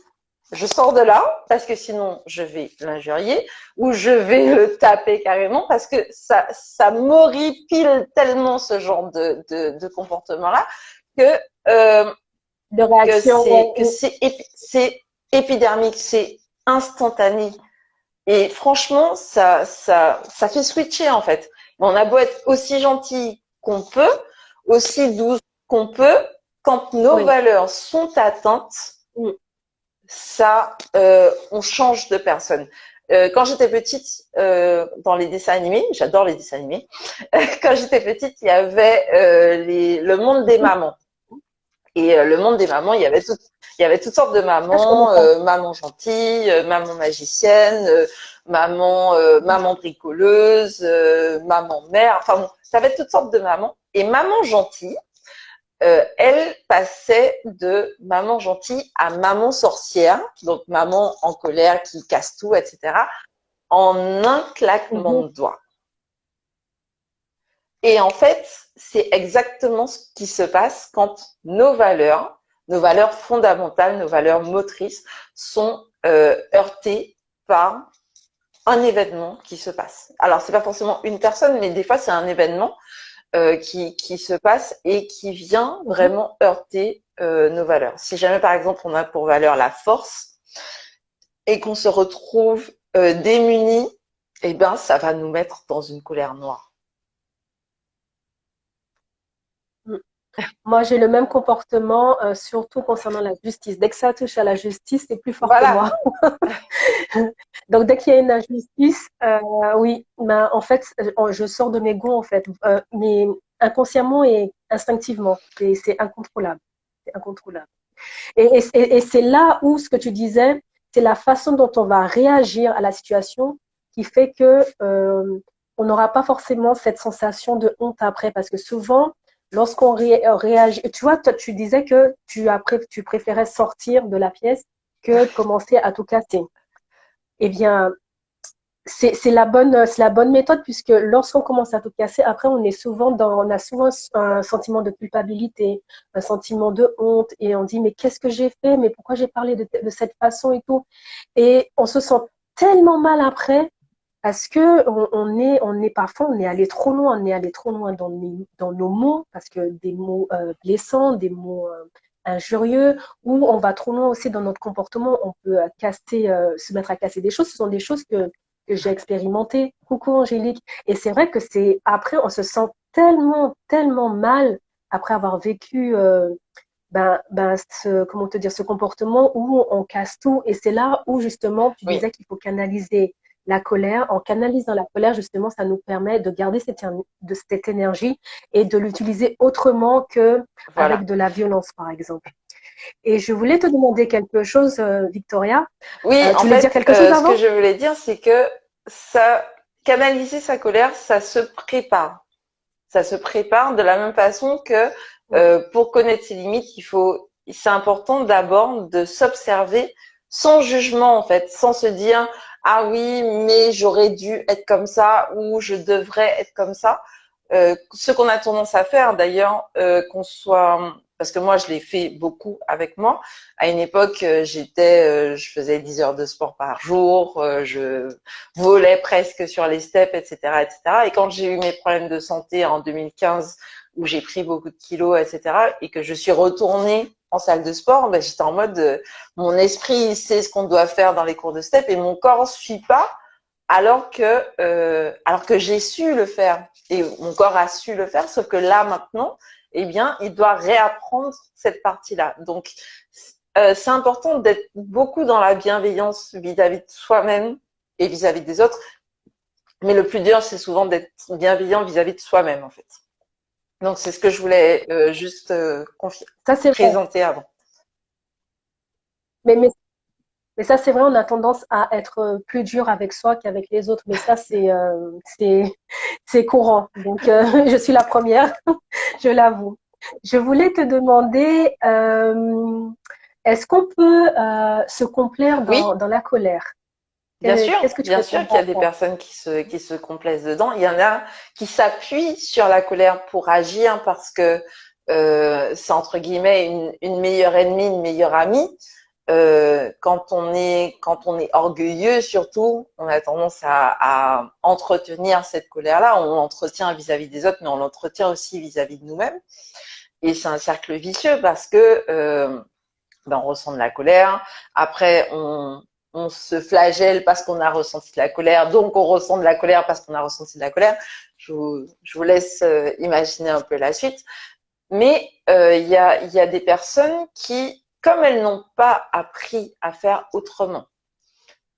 [SPEAKER 2] je sors de là parce que sinon je vais l'injurier ou je vais le taper carrément parce que ça m'horripile tellement ce genre de comportement-là que
[SPEAKER 1] De réaction.
[SPEAKER 2] que c'est épidermique, c'est instantané. Et franchement, ça fait switcher en fait. On a beau être aussi gentil qu'on peut, aussi douce qu'on peut, quand nos valeurs sont atteintes, ça, on change de personne. Quand j'étais petite, dans les dessins animés, j'adore les dessins animés. Quand j'étais petite, il y avait le monde des mamans. Et le monde des mamans, il y avait toutes sortes de
[SPEAKER 1] Ah, je
[SPEAKER 2] mamans,
[SPEAKER 1] comprends.
[SPEAKER 2] maman gentille, maman magicienne, maman bricoleuse, maman mère. Enfin bon, ça avait toutes sortes de mamans. Et maman gentille, elle passait de maman gentille à maman sorcière, donc maman en colère qui casse tout, etc., en un claquement
[SPEAKER 1] Mhm.
[SPEAKER 2] de doigts. Et en fait, c'est exactement ce qui se passe quand nos valeurs fondamentales, nos valeurs motrices sont heurtées par un événement qui se passe. Alors, c'est pas forcément une personne, mais des fois, c'est un événement qui se passe et qui vient
[SPEAKER 1] Mhm.
[SPEAKER 2] vraiment heurter nos valeurs. Si jamais, par exemple, on a pour valeur la force et qu'on se retrouve démuni, eh ben, ça va nous mettre dans une colère noire.
[SPEAKER 1] Mm. Moi, j'ai le même comportement, surtout concernant la justice. Dès que ça touche à la justice, c'est plus fort que
[SPEAKER 2] Voilà.
[SPEAKER 1] moi. Donc, dès qu'il y a une injustice, oui, ben, en fait, je sors de mes gonds, en fait, mais inconsciemment et instinctivement. C'est incontrôlable. C'est incontrôlable. Et c'est là où ce que tu disais, c'est la façon dont on va réagir à la situation qui fait que on n'aura pas forcément cette sensation de honte après, parce que souvent, lorsqu'on réagit, tu vois, toi, tu disais que tu préférais sortir de la pièce que de commencer à tout casser. Eh bien, c'est la bonne méthode puisque lorsqu'on commence à tout casser, après on a souvent un sentiment de culpabilité, un sentiment de honte et on dit mais qu'est-ce que j'ai fait, mais pourquoi j'ai parlé de cette façon et tout, et on se sent tellement mal après parce que on est parfois on est allé trop loin, on est allé trop loin dans nos mots parce que des mots blessants, des mots injurieux, ou on va trop loin aussi dans notre comportement, on peut se mettre à casser des choses. Ce sont des choses que j'ai expérimenté. Coucou Angélique. Et c'est vrai que c'est après, on se sent tellement, tellement mal après avoir vécu comment te dire, ce comportement où on casse tout. Et c'est là où justement tu
[SPEAKER 2] Oui,
[SPEAKER 1] disais qu'il faut canaliser la colère. En canalisant la colère, justement, ça nous permet de garder cette énergie et de l'utiliser autrement que avec
[SPEAKER 2] voilà.
[SPEAKER 1] de la violence, par exemple. Et je voulais te demander quelque chose, Victoria.
[SPEAKER 2] Oui,
[SPEAKER 1] Tu
[SPEAKER 2] en
[SPEAKER 1] voulais dire
[SPEAKER 2] fait,
[SPEAKER 1] quelque chose
[SPEAKER 2] ce que
[SPEAKER 1] avant?
[SPEAKER 2] je voulais dire, c'est que ça, canaliser sa colère, ça se prépare. Ça se prépare de la même façon que pour connaître ses limites, c'est important d'abord de s'observer sans jugement en fait, sans se dire ah oui mais j'aurais dû être comme ça ou je devrais être comme ça. Ce qu'on a tendance à faire d'ailleurs, qu'on soit, parce que moi je l'ai fait beaucoup avec moi. À une époque, je faisais 10 heures de sport par jour, je volais presque sur les steps, etc., etc. Et quand j'ai eu mes problèmes de santé en 2015, où j'ai pris beaucoup de kilos, etc., et que je suis retournée en salle de sport, ben, j'étais en mode, mon esprit sait ce qu'on doit faire dans les cours de step et mon corps suit pas alors que j'ai su le faire et mon corps a su le faire, sauf que là maintenant, eh bien, il doit réapprendre cette partie-là. Donc, c'est important d'être beaucoup dans la bienveillance vis-à-vis de soi-même et vis-à-vis des autres. Mais le plus dur, c'est souvent d'être bienveillant vis-à-vis de soi-même, en fait. Donc, c'est ce que je voulais juste
[SPEAKER 1] Ça, c'est vrai.
[SPEAKER 2] présenter avant.
[SPEAKER 1] Mais, mais, mais ça, c'est vrai, on a tendance à être plus dur avec soi qu'avec les autres. Mais ça, c'est courant. Donc, je suis la première, je l'avoue. Je voulais te demander, est-ce qu'on peut se complaire
[SPEAKER 2] Oui,
[SPEAKER 1] dans la colère?
[SPEAKER 2] bien
[SPEAKER 1] Qu'est-ce que tu
[SPEAKER 2] bien
[SPEAKER 1] peux
[SPEAKER 2] sûr qu'il y a des
[SPEAKER 1] comprendre?
[SPEAKER 2] personnes qui se complaisent dedans. Il y en a qui s'appuient sur la colère pour agir parce que c'est entre guillemets une meilleure ennemie, une meilleure amie. Quand on est orgueilleux, surtout, on a tendance à entretenir cette colère-là. On l'entretient vis-à-vis des autres, mais on l'entretient aussi vis-à-vis de nous-mêmes. Et c'est un cercle vicieux parce que ben, on ressent de la colère. Après, on se flagelle parce qu'on a ressenti de la colère, donc on ressent de la colère parce qu'on a ressenti de la colère. Je vous laisse imaginer un peu la suite. Mais il y a des personnes qui, comme elles n'ont pas appris à faire autrement,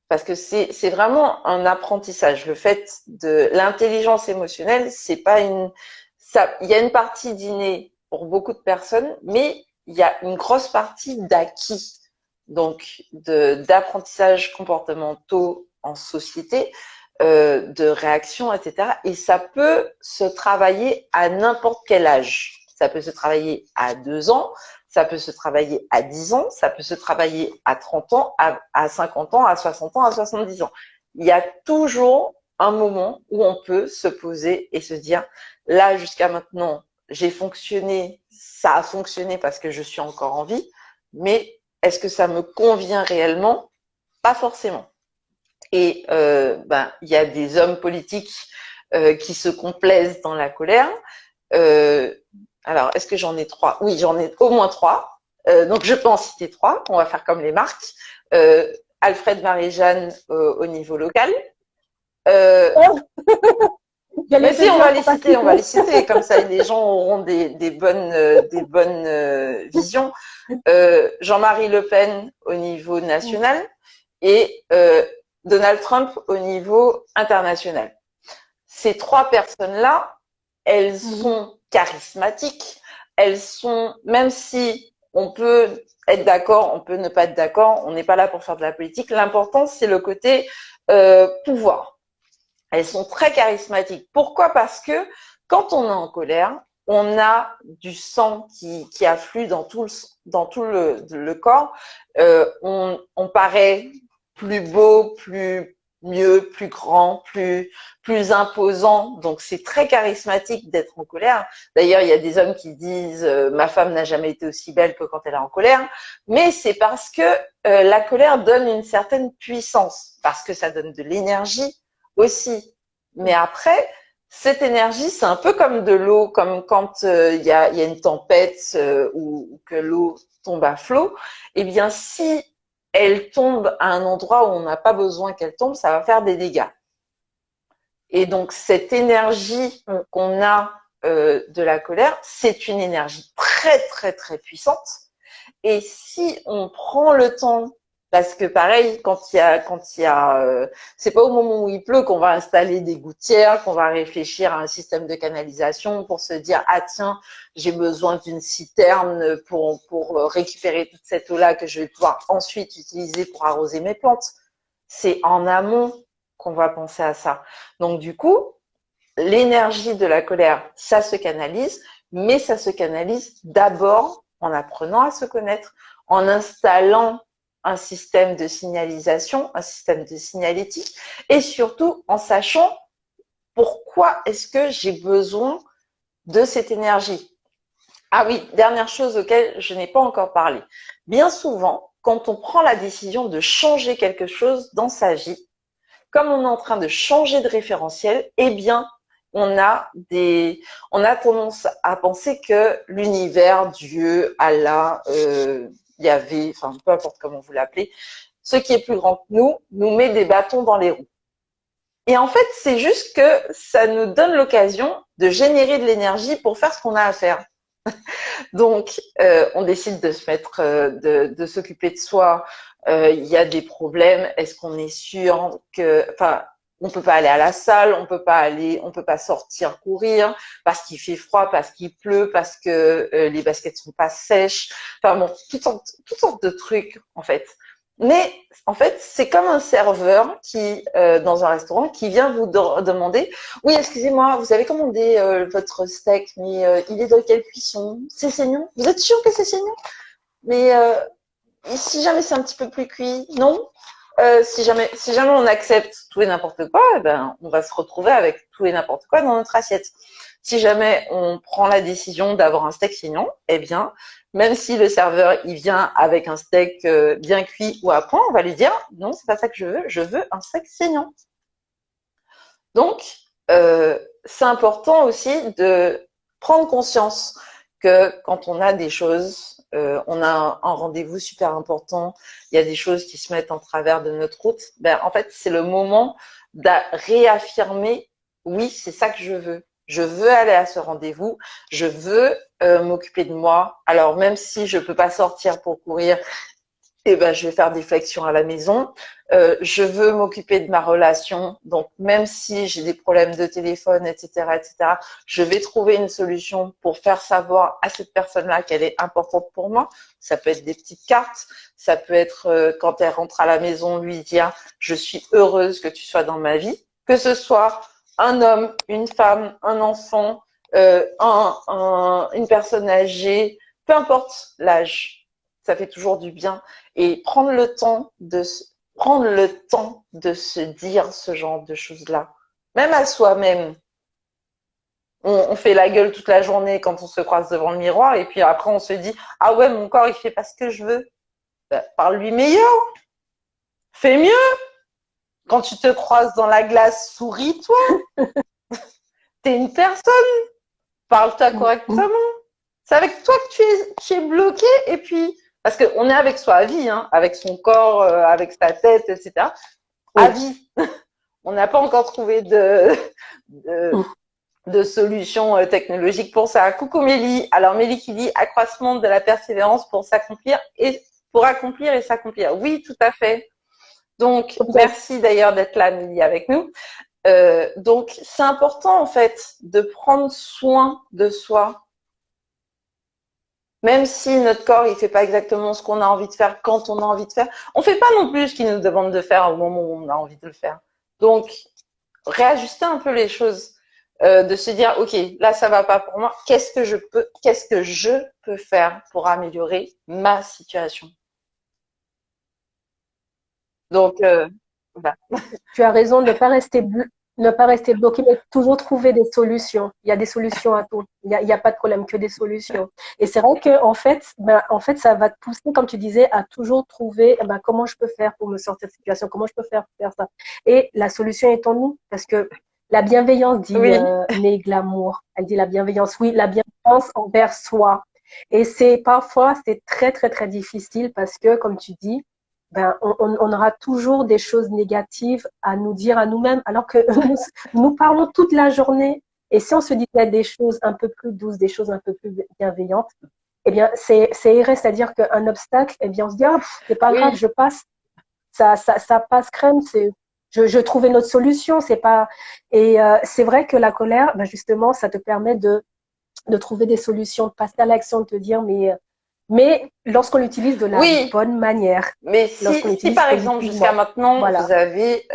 [SPEAKER 2] parce que c'est vraiment un apprentissage. Le fait de l'intelligence émotionnelle, c'est pas une, ça, il y a une partie d'inné pour beaucoup de personnes, mais il y a une grosse partie d'acquis, donc d'apprentissage comportementaux en société, de réaction, etc. Et ça peut se travailler à n'importe quel âge. Ça peut se travailler à 2 ans, ça peut se travailler à 10 ans, ça peut se travailler à 30 ans, à 50 ans, à 60 ans, à 70 ans. Il y a toujours un moment où on peut se poser et se dire, là, jusqu'à maintenant, j'ai fonctionné, ça a fonctionné parce que je suis encore en vie, mais est-ce que ça me convient réellement? Pas forcément. Et il y a des hommes politiques qui se complaisent dans la colère. Euh, alors, est-ce que j'en ai 3? Oui, j'en ai au moins 3. Donc, je peux en citer 3. On va faire comme les marques. Alfred Marie-Jeanne au niveau local.
[SPEAKER 1] Oh,
[SPEAKER 2] Mais
[SPEAKER 1] j'allais
[SPEAKER 2] si,
[SPEAKER 1] te dire, faut pas
[SPEAKER 2] on va
[SPEAKER 1] citer.
[SPEAKER 2] les citer. Comme ça, les gens auront des bonnes visions. Jean-Marie Le Pen au niveau national et Donald Trump au niveau international. Ces 3 personnes-là, elles sont charismatiques, elles sont, même si on peut être d'accord, on peut ne pas être d'accord, on n'est pas là pour faire de la politique, l'important c'est le côté pouvoir. Elles sont très charismatiques. Pourquoi? Parce que quand on est en colère, on a du sang qui afflue dans tout le corps. On paraît plus beau, mieux, plus grand, plus imposant. Donc c'est très charismatique d'être en colère. D'ailleurs, il y a des hommes qui disent ma femme n'a jamais été aussi belle que quand elle est en colère. Mais c'est parce que la colère donne une certaine puissance, parce que ça donne de l'énergie aussi. Mais après, cette énergie, c'est un peu comme de l'eau, comme quand il y a une tempête ou que l'eau tombe à flot. Eh bien, si elle tombe à un endroit où on n'a pas besoin qu'elle tombe, ça va faire des dégâts. Et donc, cette énergie qu'on a de la colère, c'est une énergie très, très, très puissante. Et si on prend le temps, parce que pareil, c'est pas au moment où il pleut qu'on va installer des gouttières, qu'on va réfléchir à un système de canalisation pour se dire ah tiens, j'ai besoin d'une citerne pour récupérer toute cette eau-là que je vais pouvoir ensuite utiliser pour arroser mes plantes. C'est en amont qu'on va penser à ça. Donc du coup, l'énergie de la colère, ça se canalise, mais ça se canalise d'abord en apprenant à se connaître, en installant un système de signalisation, un système de signalétique, et surtout en sachant pourquoi est-ce que j'ai besoin de cette énergie. Ah oui, dernière chose auquel je n'ai pas encore parlé. Bien souvent, quand on prend la décision de changer quelque chose dans sa vie, comme on est en train de changer de référentiel, eh bien, on a tendance à penser que l'univers, Dieu, Allah, Yahvé, enfin peu importe comment vous l'appelez, ce qui est plus grand que nous met des bâtons dans les roues. Et en fait, c'est juste que ça nous donne l'occasion de générer de l'énergie pour faire ce qu'on a à faire. Donc, on décide de se mettre, de s'occuper de soi. Il y a des problèmes. Est-ce qu'on est sûr que, enfin, on peut pas aller à la salle, on peut pas sortir courir parce qu'il fait froid, parce qu'il pleut, parce que les baskets sont pas sèches. Enfin bon, toutes sortes de trucs en fait. Mais en fait, c'est comme un serveur qui, dans un restaurant, qui vient vous demander oui, excusez-moi, vous avez commandé votre steak, mais il est dans quelle cuisson? C'est saignant? Vous êtes sûr que c'est saignant? Mais si jamais c'est un petit peu plus cuit, non? Si jamais on accepte tout et n'importe quoi, eh ben, on va se retrouver avec tout et n'importe quoi dans notre assiette. Si jamais on prend la décision d'avoir un steak saignant, eh bien, même si le serveur il vient avec un steak bien cuit ou à point, on va lui dire non, c'est pas ça que je veux un steak saignant. Donc, c'est important aussi de prendre conscience que quand on a des choses, on a un rendez-vous super important, il y a des choses qui se mettent en travers de notre route, ben en fait c'est le moment de réaffirmer oui c'est ça que je veux. Je veux aller à ce rendez-vous, je veux m'occuper de moi. Alors même si je peux pas sortir pour courir, eh ben, je vais faire des flexions à la maison. Je veux m'occuper de ma relation. Donc, même si j'ai des problèmes de téléphone, etc., je vais trouver une solution pour faire savoir à cette personne-là qu'elle est importante pour moi. Ça peut être des petites cartes. Ça peut être quand elle rentre à la maison, lui dire je suis heureuse que tu sois dans ma vie. Que ce soit un homme, une femme, un enfant, une personne âgée, peu importe l'âge, ça fait toujours du bien. Et prendre le temps de se dire ce genre de choses-là, même à soi-même. On fait la gueule toute la journée quand on se croise devant le miroir et puis après on se dit ah ouais mon corps il fait pas ce que je veux. Ben, parle-lui meilleur, fais mieux. Quand tu te croises dans la glace, souris-toi. T'es une personne, parle-toi correctement. C'est avec toi que tu es bloqué et puis parce qu'on est avec soi à vie, hein, avec son corps, avec sa tête, etc. À vie. On n'a pas encore trouvé de solution technologique pour ça. Coucou Mélie. Alors Mélie qui dit accroissement de la persévérance pour accomplir et s'accomplir. Oui, tout à fait. Donc merci d'ailleurs d'être là Mélie avec nous. Donc c'est important en fait de prendre soin de soi. Même si notre corps il fait pas exactement ce qu'on a envie de faire quand on a envie de faire, on fait pas non plus ce qu'il nous demande de faire au moment où on a envie de le faire. Donc réajuster un peu les choses, de se dire ok là ça va pas pour moi, qu'est-ce que je peux faire pour améliorer ma situation. Donc voilà.
[SPEAKER 1] Tu as raison de ne pas rester bloqué, mais toujours trouver des solutions. Il y a des solutions à tout. Il y a pas de problème, que des solutions. Et c'est vrai que en fait, ça va te pousser, comme tu disais, à toujours trouver comment je peux faire pour me sortir de cette situation, comment je peux faire pour faire ça. Et la solution est en nous, parce que la bienveillance, dit
[SPEAKER 2] Oui,
[SPEAKER 1] May Glamour, elle dit la bienveillance, oui, la bienveillance envers soi. Et c'est très, très, très difficile parce que, comme tu dis, on aura toujours des choses négatives à nous dire à nous-mêmes, alors que nous parlons toute la journée. Et si on se disait des choses un peu plus douces, des choses un peu plus bienveillantes, eh bien, c'est erré, c'est-à-dire qu'un obstacle, eh bien, on se dit, oh, c'est pas grave,
[SPEAKER 2] oui,
[SPEAKER 1] je passe, ça passe crème, je trouve une autre solution, c'est pas, et c'est vrai que la colère, justement, ça te permet de trouver des solutions, de passer à l'action, de te dire, mais lorsqu'on l'utilise de la
[SPEAKER 2] oui.
[SPEAKER 1] bonne manière,
[SPEAKER 2] Mais
[SPEAKER 1] lorsqu'on
[SPEAKER 2] si
[SPEAKER 1] l'utilise
[SPEAKER 2] par exemple jusqu'à
[SPEAKER 1] positivement.
[SPEAKER 2] maintenant
[SPEAKER 1] Voilà.
[SPEAKER 2] vous avez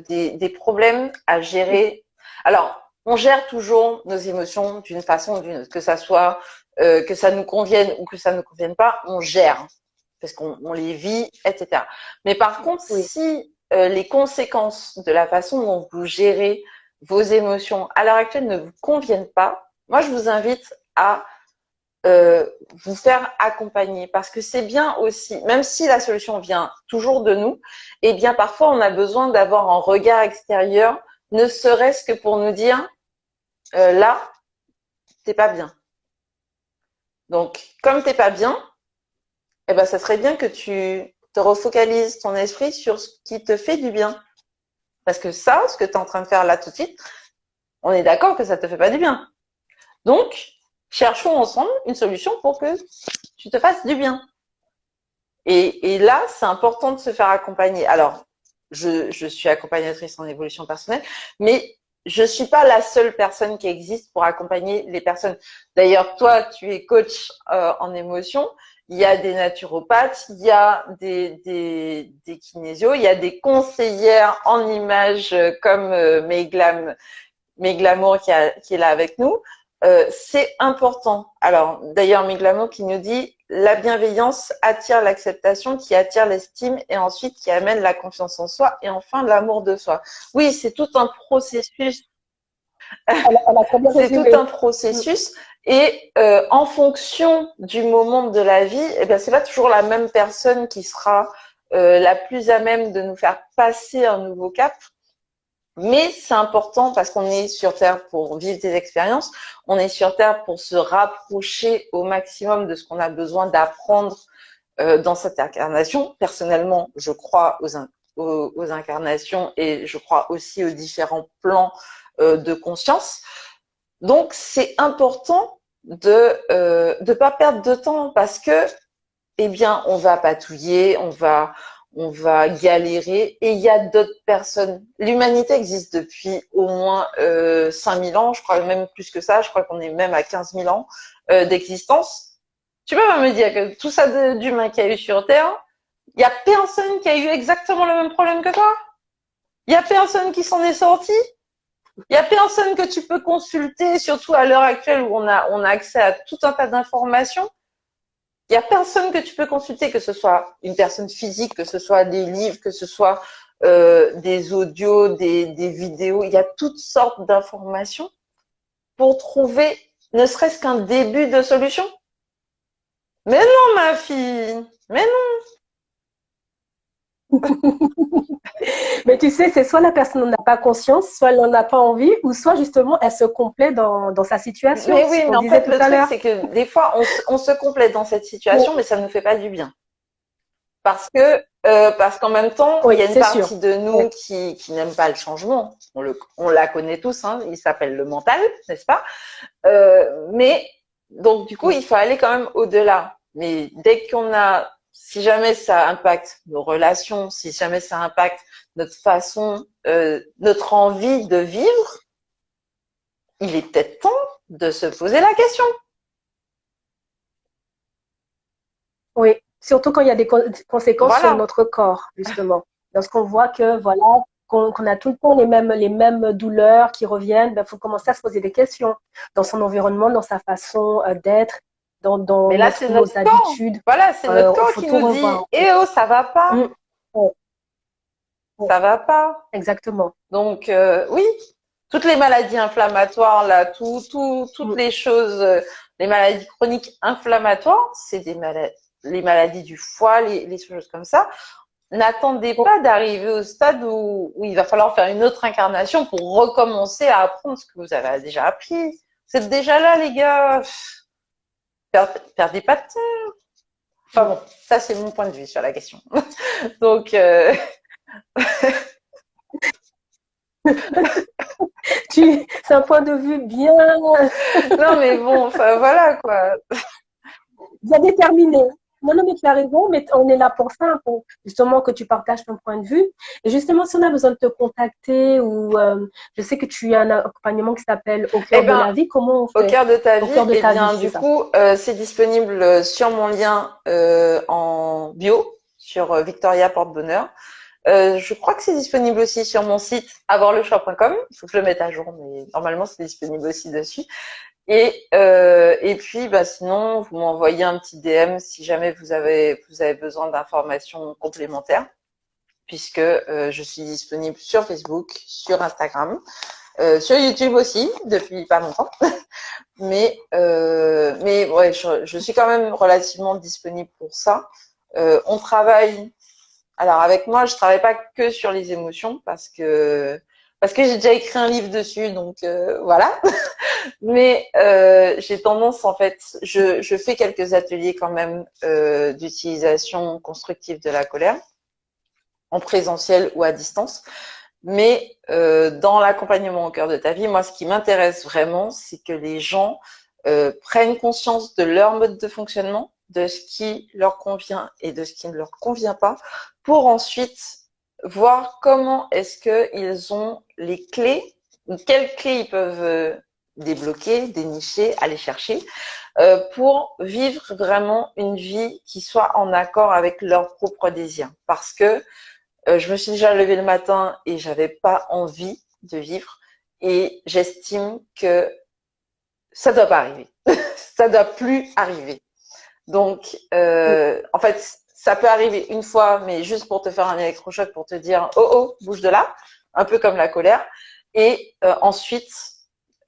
[SPEAKER 2] des problèmes à gérer, alors on gère toujours nos émotions d'une façon ou d'une autre, que ça soit que ça nous convienne ou que ça ne nous convienne pas, on gère parce qu'on les vit, etc. Mais par contre,
[SPEAKER 1] Oui.
[SPEAKER 2] si les conséquences de la façon dont vous gérez vos émotions à l'heure actuelle ne vous conviennent pas, moi je vous invite à vous faire accompagner parce que c'est bien aussi, même si la solution vient toujours de nous, eh bien parfois on a besoin d'avoir un regard extérieur, ne serait-ce que pour nous dire là, t'es pas bien. Donc comme t'es pas bien, eh ben ça serait bien que tu te refocalises ton esprit sur ce qui te fait du bien. Parce que ça, ce que tu es en train de faire là tout de suite, on est d'accord que ça te fait pas du bien. Donc, cherchons ensemble une solution pour que tu te fasses du bien. Et là, c'est important de se faire accompagner. Alors, je suis accompagnatrice en évolution personnelle, mais je suis pas la seule personne qui existe pour accompagner les personnes. D'ailleurs, toi, tu es coach en émotion. Il y a des naturopathes, il y a des kinésios, il y a des conseillères en images comme May Glamour qui est là avec nous. C'est important. Alors, d'ailleurs, May Glamour qui nous dit la bienveillance attire l'acceptation, qui attire l'estime et ensuite qui amène la confiance en soi et enfin l'amour de soi. Oui, c'est tout un processus.
[SPEAKER 1] Elle a très bien
[SPEAKER 2] C'est tout
[SPEAKER 1] résumé.
[SPEAKER 2] un processus et en fonction du moment de la vie, eh bien, c'est pas toujours la même personne qui sera la plus à même de nous faire passer un nouveau cap. Mais c'est important parce qu'on est sur Terre pour vivre des expériences, on est sur Terre pour se rapprocher au maximum de ce qu'on a besoin d'apprendre dans cette incarnation. Personnellement, je crois aux incarnations et je crois aussi aux différents plans de conscience. Donc, c'est important de pas perdre de temps parce que eh bien, on va patouiller, on va galérer. Et il y a d'autres personnes. L'humanité existe depuis au moins 5000 ans, je crois même plus que ça. Je crois qu'on est même à 15 000 ans d'existence. Tu peux pas me dire que tout ça d'humain qu'il y a eu sur Terre, il y a personne qui a eu exactement le même problème que toi. Il y a personne qui s'en est sorti. Il y a personne que tu peux consulter, surtout à l'heure actuelle où on a accès à tout un tas d'informations. Il y a personne que tu peux consulter, que ce soit une personne physique, que ce soit des livres, que ce soit des audios, des vidéos. Il y a toutes sortes d'informations pour trouver ne serait-ce qu'un début de solution. Mais non, ma fille, mais non.
[SPEAKER 1] Mais tu sais, c'est soit la personne n'en a pas conscience, soit elle n'en a pas envie, ou soit justement elle se complaît dans sa situation,
[SPEAKER 2] Mais
[SPEAKER 1] ce
[SPEAKER 2] oui,
[SPEAKER 1] qu'on
[SPEAKER 2] mais en
[SPEAKER 1] disait
[SPEAKER 2] fait,
[SPEAKER 1] tout
[SPEAKER 2] le
[SPEAKER 1] à
[SPEAKER 2] truc,
[SPEAKER 1] l'heure.
[SPEAKER 2] c'est que des fois, on se complète dans cette situation, mais ça ne nous fait pas du bien. Parce qu'en même temps, il
[SPEAKER 1] Oui,
[SPEAKER 2] y a une
[SPEAKER 1] c'est sûr.
[SPEAKER 2] partie de
[SPEAKER 1] Oui.
[SPEAKER 2] nous qui n'aime pas le changement. On la connaît tous, hein, il s'appelle le mental, n'est-ce pas? Mais donc du coup, il faut aller quand même au-delà. Mais dès qu'on a, si jamais ça impacte nos relations, si jamais ça impacte notre façon, notre envie de vivre, il est peut-être temps de se poser la question.
[SPEAKER 1] Oui, surtout quand il y a des conséquences sur
[SPEAKER 2] Voilà.
[SPEAKER 1] notre corps, justement. Lorsqu'on voit que, voilà, qu'on a tout le temps les mêmes douleurs qui reviennent, il faut commencer à se poser des questions dans son environnement, dans sa façon d'être, dans
[SPEAKER 2] Mais là, c'est notre
[SPEAKER 1] nos
[SPEAKER 2] corps.
[SPEAKER 1] habitudes.
[SPEAKER 2] Voilà, c'est notre
[SPEAKER 1] Il
[SPEAKER 2] corps
[SPEAKER 1] faut
[SPEAKER 2] qui
[SPEAKER 1] tout
[SPEAKER 2] nous
[SPEAKER 1] revoir,
[SPEAKER 2] dit,
[SPEAKER 1] en fait.
[SPEAKER 2] eh oh, ça va pas,
[SPEAKER 1] Mm. Ouais, ouais,
[SPEAKER 2] ça va pas.
[SPEAKER 1] exactement.
[SPEAKER 2] Donc oui, toutes les maladies inflammatoires là, toutes
[SPEAKER 1] Mm.
[SPEAKER 2] les choses, les maladies chroniques inflammatoires, c'est les maladies du foie, les choses comme ça. N'attendez
[SPEAKER 1] Oh,
[SPEAKER 2] pas d'arriver au stade où il va falloir faire une autre incarnation pour recommencer à apprendre ce que vous avez déjà appris. Vous êtes déjà là, les gars. Perdez pas de temps. Enfin
[SPEAKER 1] mm.
[SPEAKER 2] bon, ça c'est mon point de vue sur la question. Donc
[SPEAKER 1] C'est un point de vue
[SPEAKER 2] non mais bon, enfin voilà quoi.
[SPEAKER 1] bien déterminé. Non, non, mais tu as raison, mais on est là pour ça, pour justement que tu partages ton point de vue. Et justement, si on a besoin de te contacter ou je sais que tu as un accompagnement qui s'appelle Au
[SPEAKER 2] Eh
[SPEAKER 1] cœur de
[SPEAKER 2] ben,
[SPEAKER 1] la vie, comment on
[SPEAKER 2] au
[SPEAKER 1] fait?
[SPEAKER 2] cœur de ta
[SPEAKER 1] Au
[SPEAKER 2] vie,
[SPEAKER 1] cœur de
[SPEAKER 2] eh
[SPEAKER 1] ta vie,
[SPEAKER 2] bien,
[SPEAKER 1] c'est
[SPEAKER 2] du
[SPEAKER 1] ça.
[SPEAKER 2] coup, c'est disponible sur mon lien en bio sur Victoria Porte-Bonheur. Je crois que c'est disponible aussi sur mon site avoirlechoix.com. Il faut que je le mette à jour, mais normalement, c'est disponible aussi dessus. Et puis, bah, sinon, vous m'envoyez un petit DM si jamais vous avez besoin d'informations complémentaires, puisque je suis disponible sur Facebook, sur Instagram, sur YouTube aussi depuis pas longtemps. Mais ouais, je suis quand même relativement disponible pour ça. On travaille. Alors avec moi, je travaille pas que sur les émotions parce que j'ai déjà écrit un livre dessus, donc voilà. Mais j'ai tendance, en fait, je fais quelques ateliers quand même d'utilisation constructive de la colère, en présentiel ou à distance. Mais dans l'accompagnement au cœur de ta vie, moi, ce qui m'intéresse vraiment, c'est que les gens prennent conscience de leur mode de fonctionnement, de ce qui leur convient et de ce qui ne leur convient pas, pour ensuite voir comment est-ce qu'ils ont les clés, ou quelles clés ils peuvent débloquer, dénicher, aller chercher, pour vivre vraiment une vie qui soit en accord avec leurs propres désirs. Parce que je me suis déjà levée le matin et j'avais pas envie de vivre. Et j'estime que ça doit pas arriver. Ça doit plus arriver. Donc, en fait, ça peut arriver une fois, mais juste pour te faire un électrochoc, pour te dire, oh oh, bouge de là, un peu comme la colère. Et ensuite,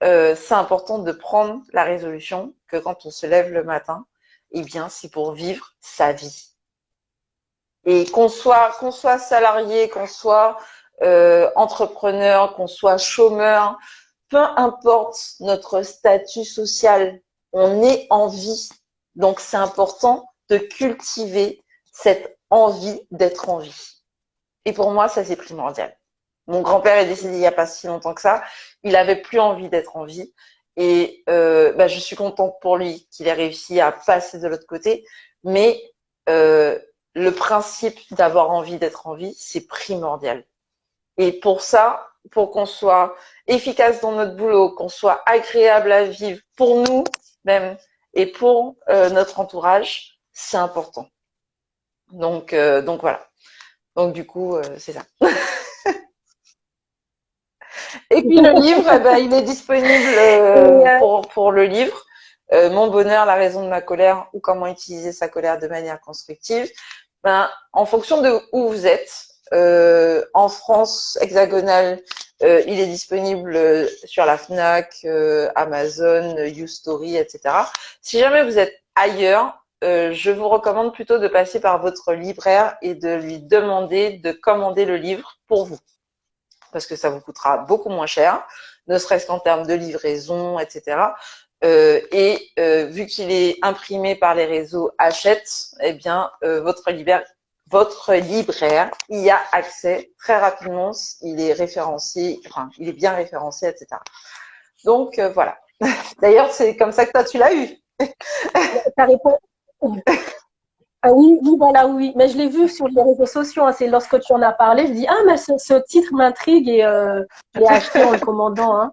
[SPEAKER 2] c'est important de prendre la résolution que quand on se lève le matin, eh bien, c'est pour vivre sa vie. Et qu'on soit salarié, qu'on soit entrepreneur, qu'on soit chômeur, peu importe notre statut social, on est en vie. Donc c'est important de cultiver cette envie d'être en vie. Et pour moi, ça c'est primordial. Mon grand-père est décédé il n'y a pas si longtemps que ça. Il avait plus envie d'être en vie. Et je suis contente pour lui qu'il ait réussi à passer de l'autre côté. Mais le principe d'avoir envie d'être en vie, c'est primordial. Et pour ça, pour qu'on soit efficace dans notre boulot, qu'on soit agréable à vivre pour nous même et pour notre entourage, c'est important. Donc voilà. Donc du coup, c'est ça. Et puis le livre, eh ben, il est disponible pour le livre. Mon bonheur, la raison de ma colère ou comment utiliser sa colère de manière constructive. Ben, en fonction de où vous êtes, en France hexagonale, il est disponible sur la Fnac, Amazon, YouStory, etc. Si jamais vous êtes ailleurs, je vous recommande plutôt de passer par votre libraire et de lui demander de commander le livre pour vous. Parce que ça vous coûtera beaucoup moins cher, ne serait-ce qu'en termes de livraison, etc. Vu qu'il est imprimé par les réseaux Hachette, eh bien, votre libraire y a accès très rapidement. Il est référencé, enfin, il est bien référencé, etc. Donc, voilà. D'ailleurs, c'est comme ça que toi, tu l'as eu.
[SPEAKER 3] Ça répond. Ah oui, oui, voilà, oui. Mais je l'ai vu sur les réseaux sociaux. Hein. C'est lorsque tu en as parlé, je dis ah mais ce titre m'intrigue et je l'ai acheté en le commandant. Hein.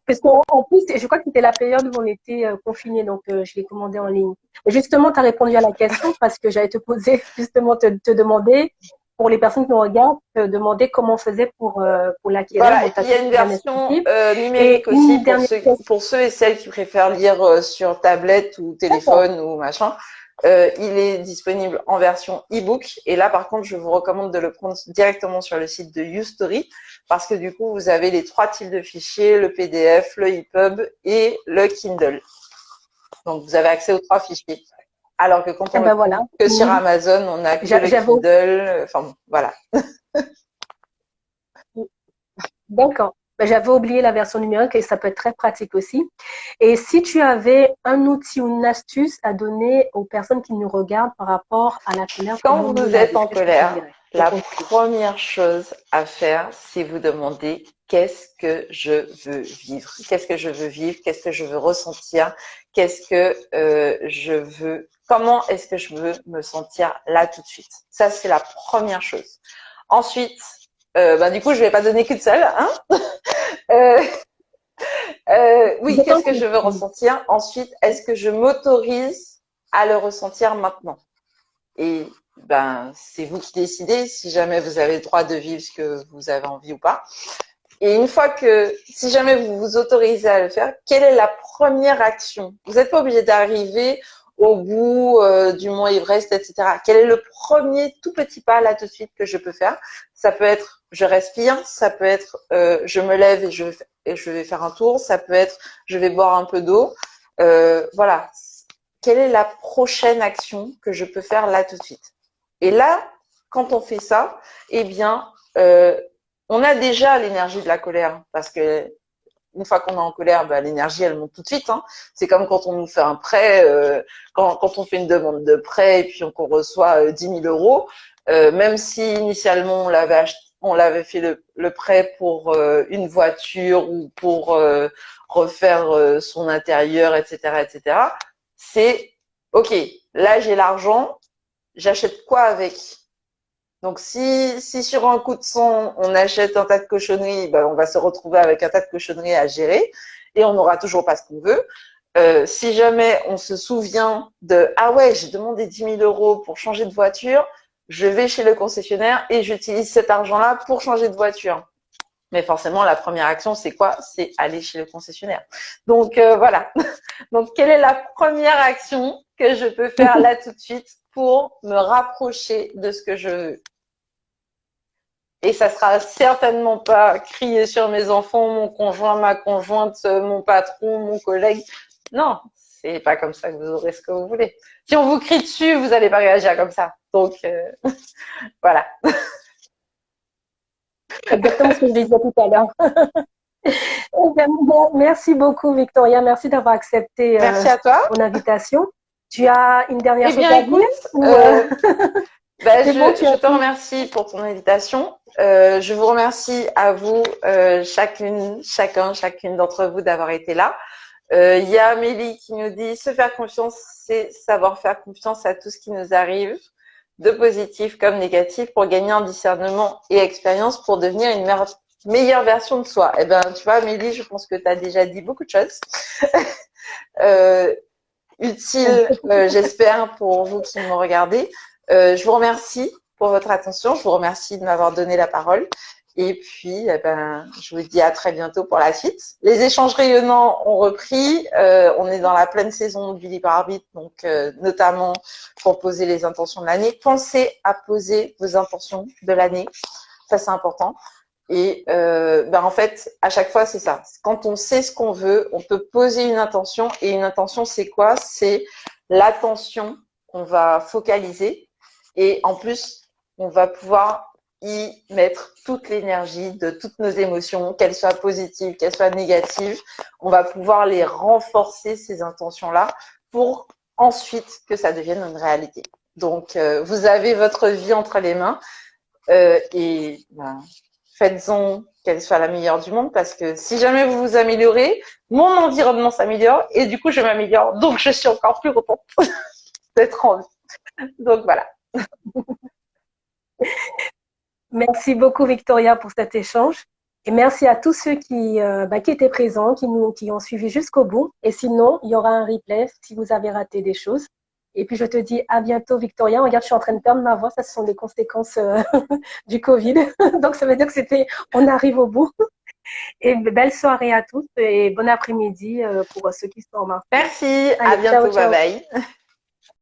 [SPEAKER 3] Parce qu'en plus, je crois que c'était la période où on était confinés, donc je l'ai commandé en ligne. Et justement, tu as répondu à la question parce que j'allais te poser, justement, te demander, pour les personnes qui nous regardent, te demander comment on faisait pour l'acquérir.
[SPEAKER 2] Voilà, il y a une version numérique aussi pour ceux et celles qui préfèrent lire sur tablette ou téléphone ou machin. Il est disponible en version e-book. Et là, par contre, je vous recommande de le prendre directement sur le site de YouStory parce que du coup, vous avez les 3 types de fichiers, le PDF, le EPUB et le Kindle. Donc, vous avez accès aux 3 fichiers. Alors que quand on
[SPEAKER 3] voilà.
[SPEAKER 2] que sur Amazon, on a que le Kindle. Enfin bon, voilà.
[SPEAKER 3] D'accord. J'avais oublié la version numérique et ça peut être très pratique aussi. Et si tu avais un outil ou une astuce à donner aux personnes qui nous regardent par rapport à la colère.
[SPEAKER 2] Quand vous êtes en colère, la première chose à faire, c'est vous demander qu'est-ce que je veux vivre, qu'est-ce que je veux vivre, qu'est-ce que je veux ressentir, qu'est-ce que je veux, comment est-ce que je veux me sentir là tout de suite. Ça, c'est la première chose. Ensuite, du coup, je vais pas donner qu'une seule, hein. Oui, qu'est-ce que je veux ressentir? Ensuite, est-ce que je m'autorise à le ressentir maintenant? Et c'est vous qui décidez si jamais vous avez le droit de vivre ce que vous avez envie ou pas. Et une fois que, si jamais vous vous autorisez à le faire, quelle est la première action? Vous n'êtes pas obligé d'arriver au bout du mont Everest, etc. Quel est le premier tout petit pas là tout de suite que je peux faire? Ça peut être je respire, ça peut être je me lève et je vais faire un tour, ça peut être je vais boire un peu d'eau. Voilà. Quelle est la prochaine action que je peux faire là tout de suite? Et là, quand on fait ça, eh bien, on a déjà l'énergie de la colère parce que une fois qu'on est en colère, l'énergie, elle monte tout de suite. Hein. C'est comme quand on nous fait un prêt, quand on fait une demande de prêt et puis qu'on reçoit 10 000 euros, même si initialement on l'avait fait le prêt pour une voiture ou pour refaire son intérieur, etc., etc. C'est ok. Là, j'ai l'argent. J'achète quoi avec? Donc, si sur un coup de sang, on achète un tas de cochonneries, on va se retrouver avec un tas de cochonneries à gérer et on n'aura toujours pas ce qu'on veut. Si jamais on se souvient de « Ah ouais, j'ai demandé 10 000 euros pour changer de voiture, je vais chez le concessionnaire et j'utilise cet argent-là pour changer de voiture. » Mais forcément, la première action, c'est quoi? C'est aller chez le concessionnaire. Donc, voilà. Donc, quelle est la première action que je peux faire là tout de suite pour me rapprocher de ce que je veux? Et ça sera certainement pas crier sur mes enfants, mon conjoint, ma conjointe, mon patron, mon collègue. Non, c'est pas comme ça que vous aurez ce que vous voulez. Si on vous crie dessus, vous n'allez pas réagir comme ça. Donc, voilà.
[SPEAKER 3] Exactement ce que je disais tout à l'heure. Merci beaucoup, Victoria. Merci d'avoir accepté
[SPEAKER 2] Merci à toi.
[SPEAKER 3] mon invitation. Tu as une dernière chose à dire
[SPEAKER 2] je te remercie pour ton invitation. Je vous remercie à vous, chacune d'entre vous d'avoir été là. Il y a Amélie qui nous dit se faire confiance, c'est savoir faire confiance à tout ce qui nous arrive, de positif comme négatif, pour gagner en discernement et expérience pour devenir une meilleure version de soi. Eh ben, tu vois, Amélie, je pense que tu as déjà dit beaucoup de choses. Utile, j'espère, pour vous qui me regardez. Je vous remercie pour votre attention. Je vous remercie de m'avoir donné la parole. Et puis, eh ben, je vous dis à très bientôt pour la suite. Les échanges rayonnants ont repris. On est dans la pleine saison du libre arbitre, donc notamment pour poser les intentions de l'année. Pensez à poser vos intentions de l'année. Ça, c'est important. Et ben en fait, à chaque fois, c'est ça. Quand on sait ce qu'on veut, on peut poser une intention. Et une intention, c'est quoi? C'est l'attention qu'on va focaliser. Et en plus, on va pouvoir y mettre toute l'énergie de toutes nos émotions, qu'elles soient positives, qu'elles soient négatives. On va pouvoir les renforcer, ces intentions-là, pour ensuite que ça devienne une réalité. Donc, vous avez votre vie entre les mains et ben, faites-en qu'elle soit la meilleure du monde, parce que si jamais vous vous améliorez, mon environnement s'améliore et du coup, je m'améliore. Donc, je suis encore plus contente d'être en vie. Donc, voilà.
[SPEAKER 3] Merci beaucoup, Victoria, pour cet échange. Et merci à tous ceux qui étaient présents, qui ont suivi jusqu'au bout. Et sinon, il y aura un replay si vous avez raté des choses. Et puis, je te dis à bientôt, Victoria. Regarde, je suis en train de perdre ma voix. Ça, ce sont des conséquences du Covid. Donc, ça veut dire que on arrive au bout. Et belle soirée à tous et bon après-midi pour ceux qui sont en main.
[SPEAKER 2] Merci.
[SPEAKER 3] Allez,
[SPEAKER 2] à bientôt.
[SPEAKER 3] ciao, ciao.
[SPEAKER 2] Bye bye.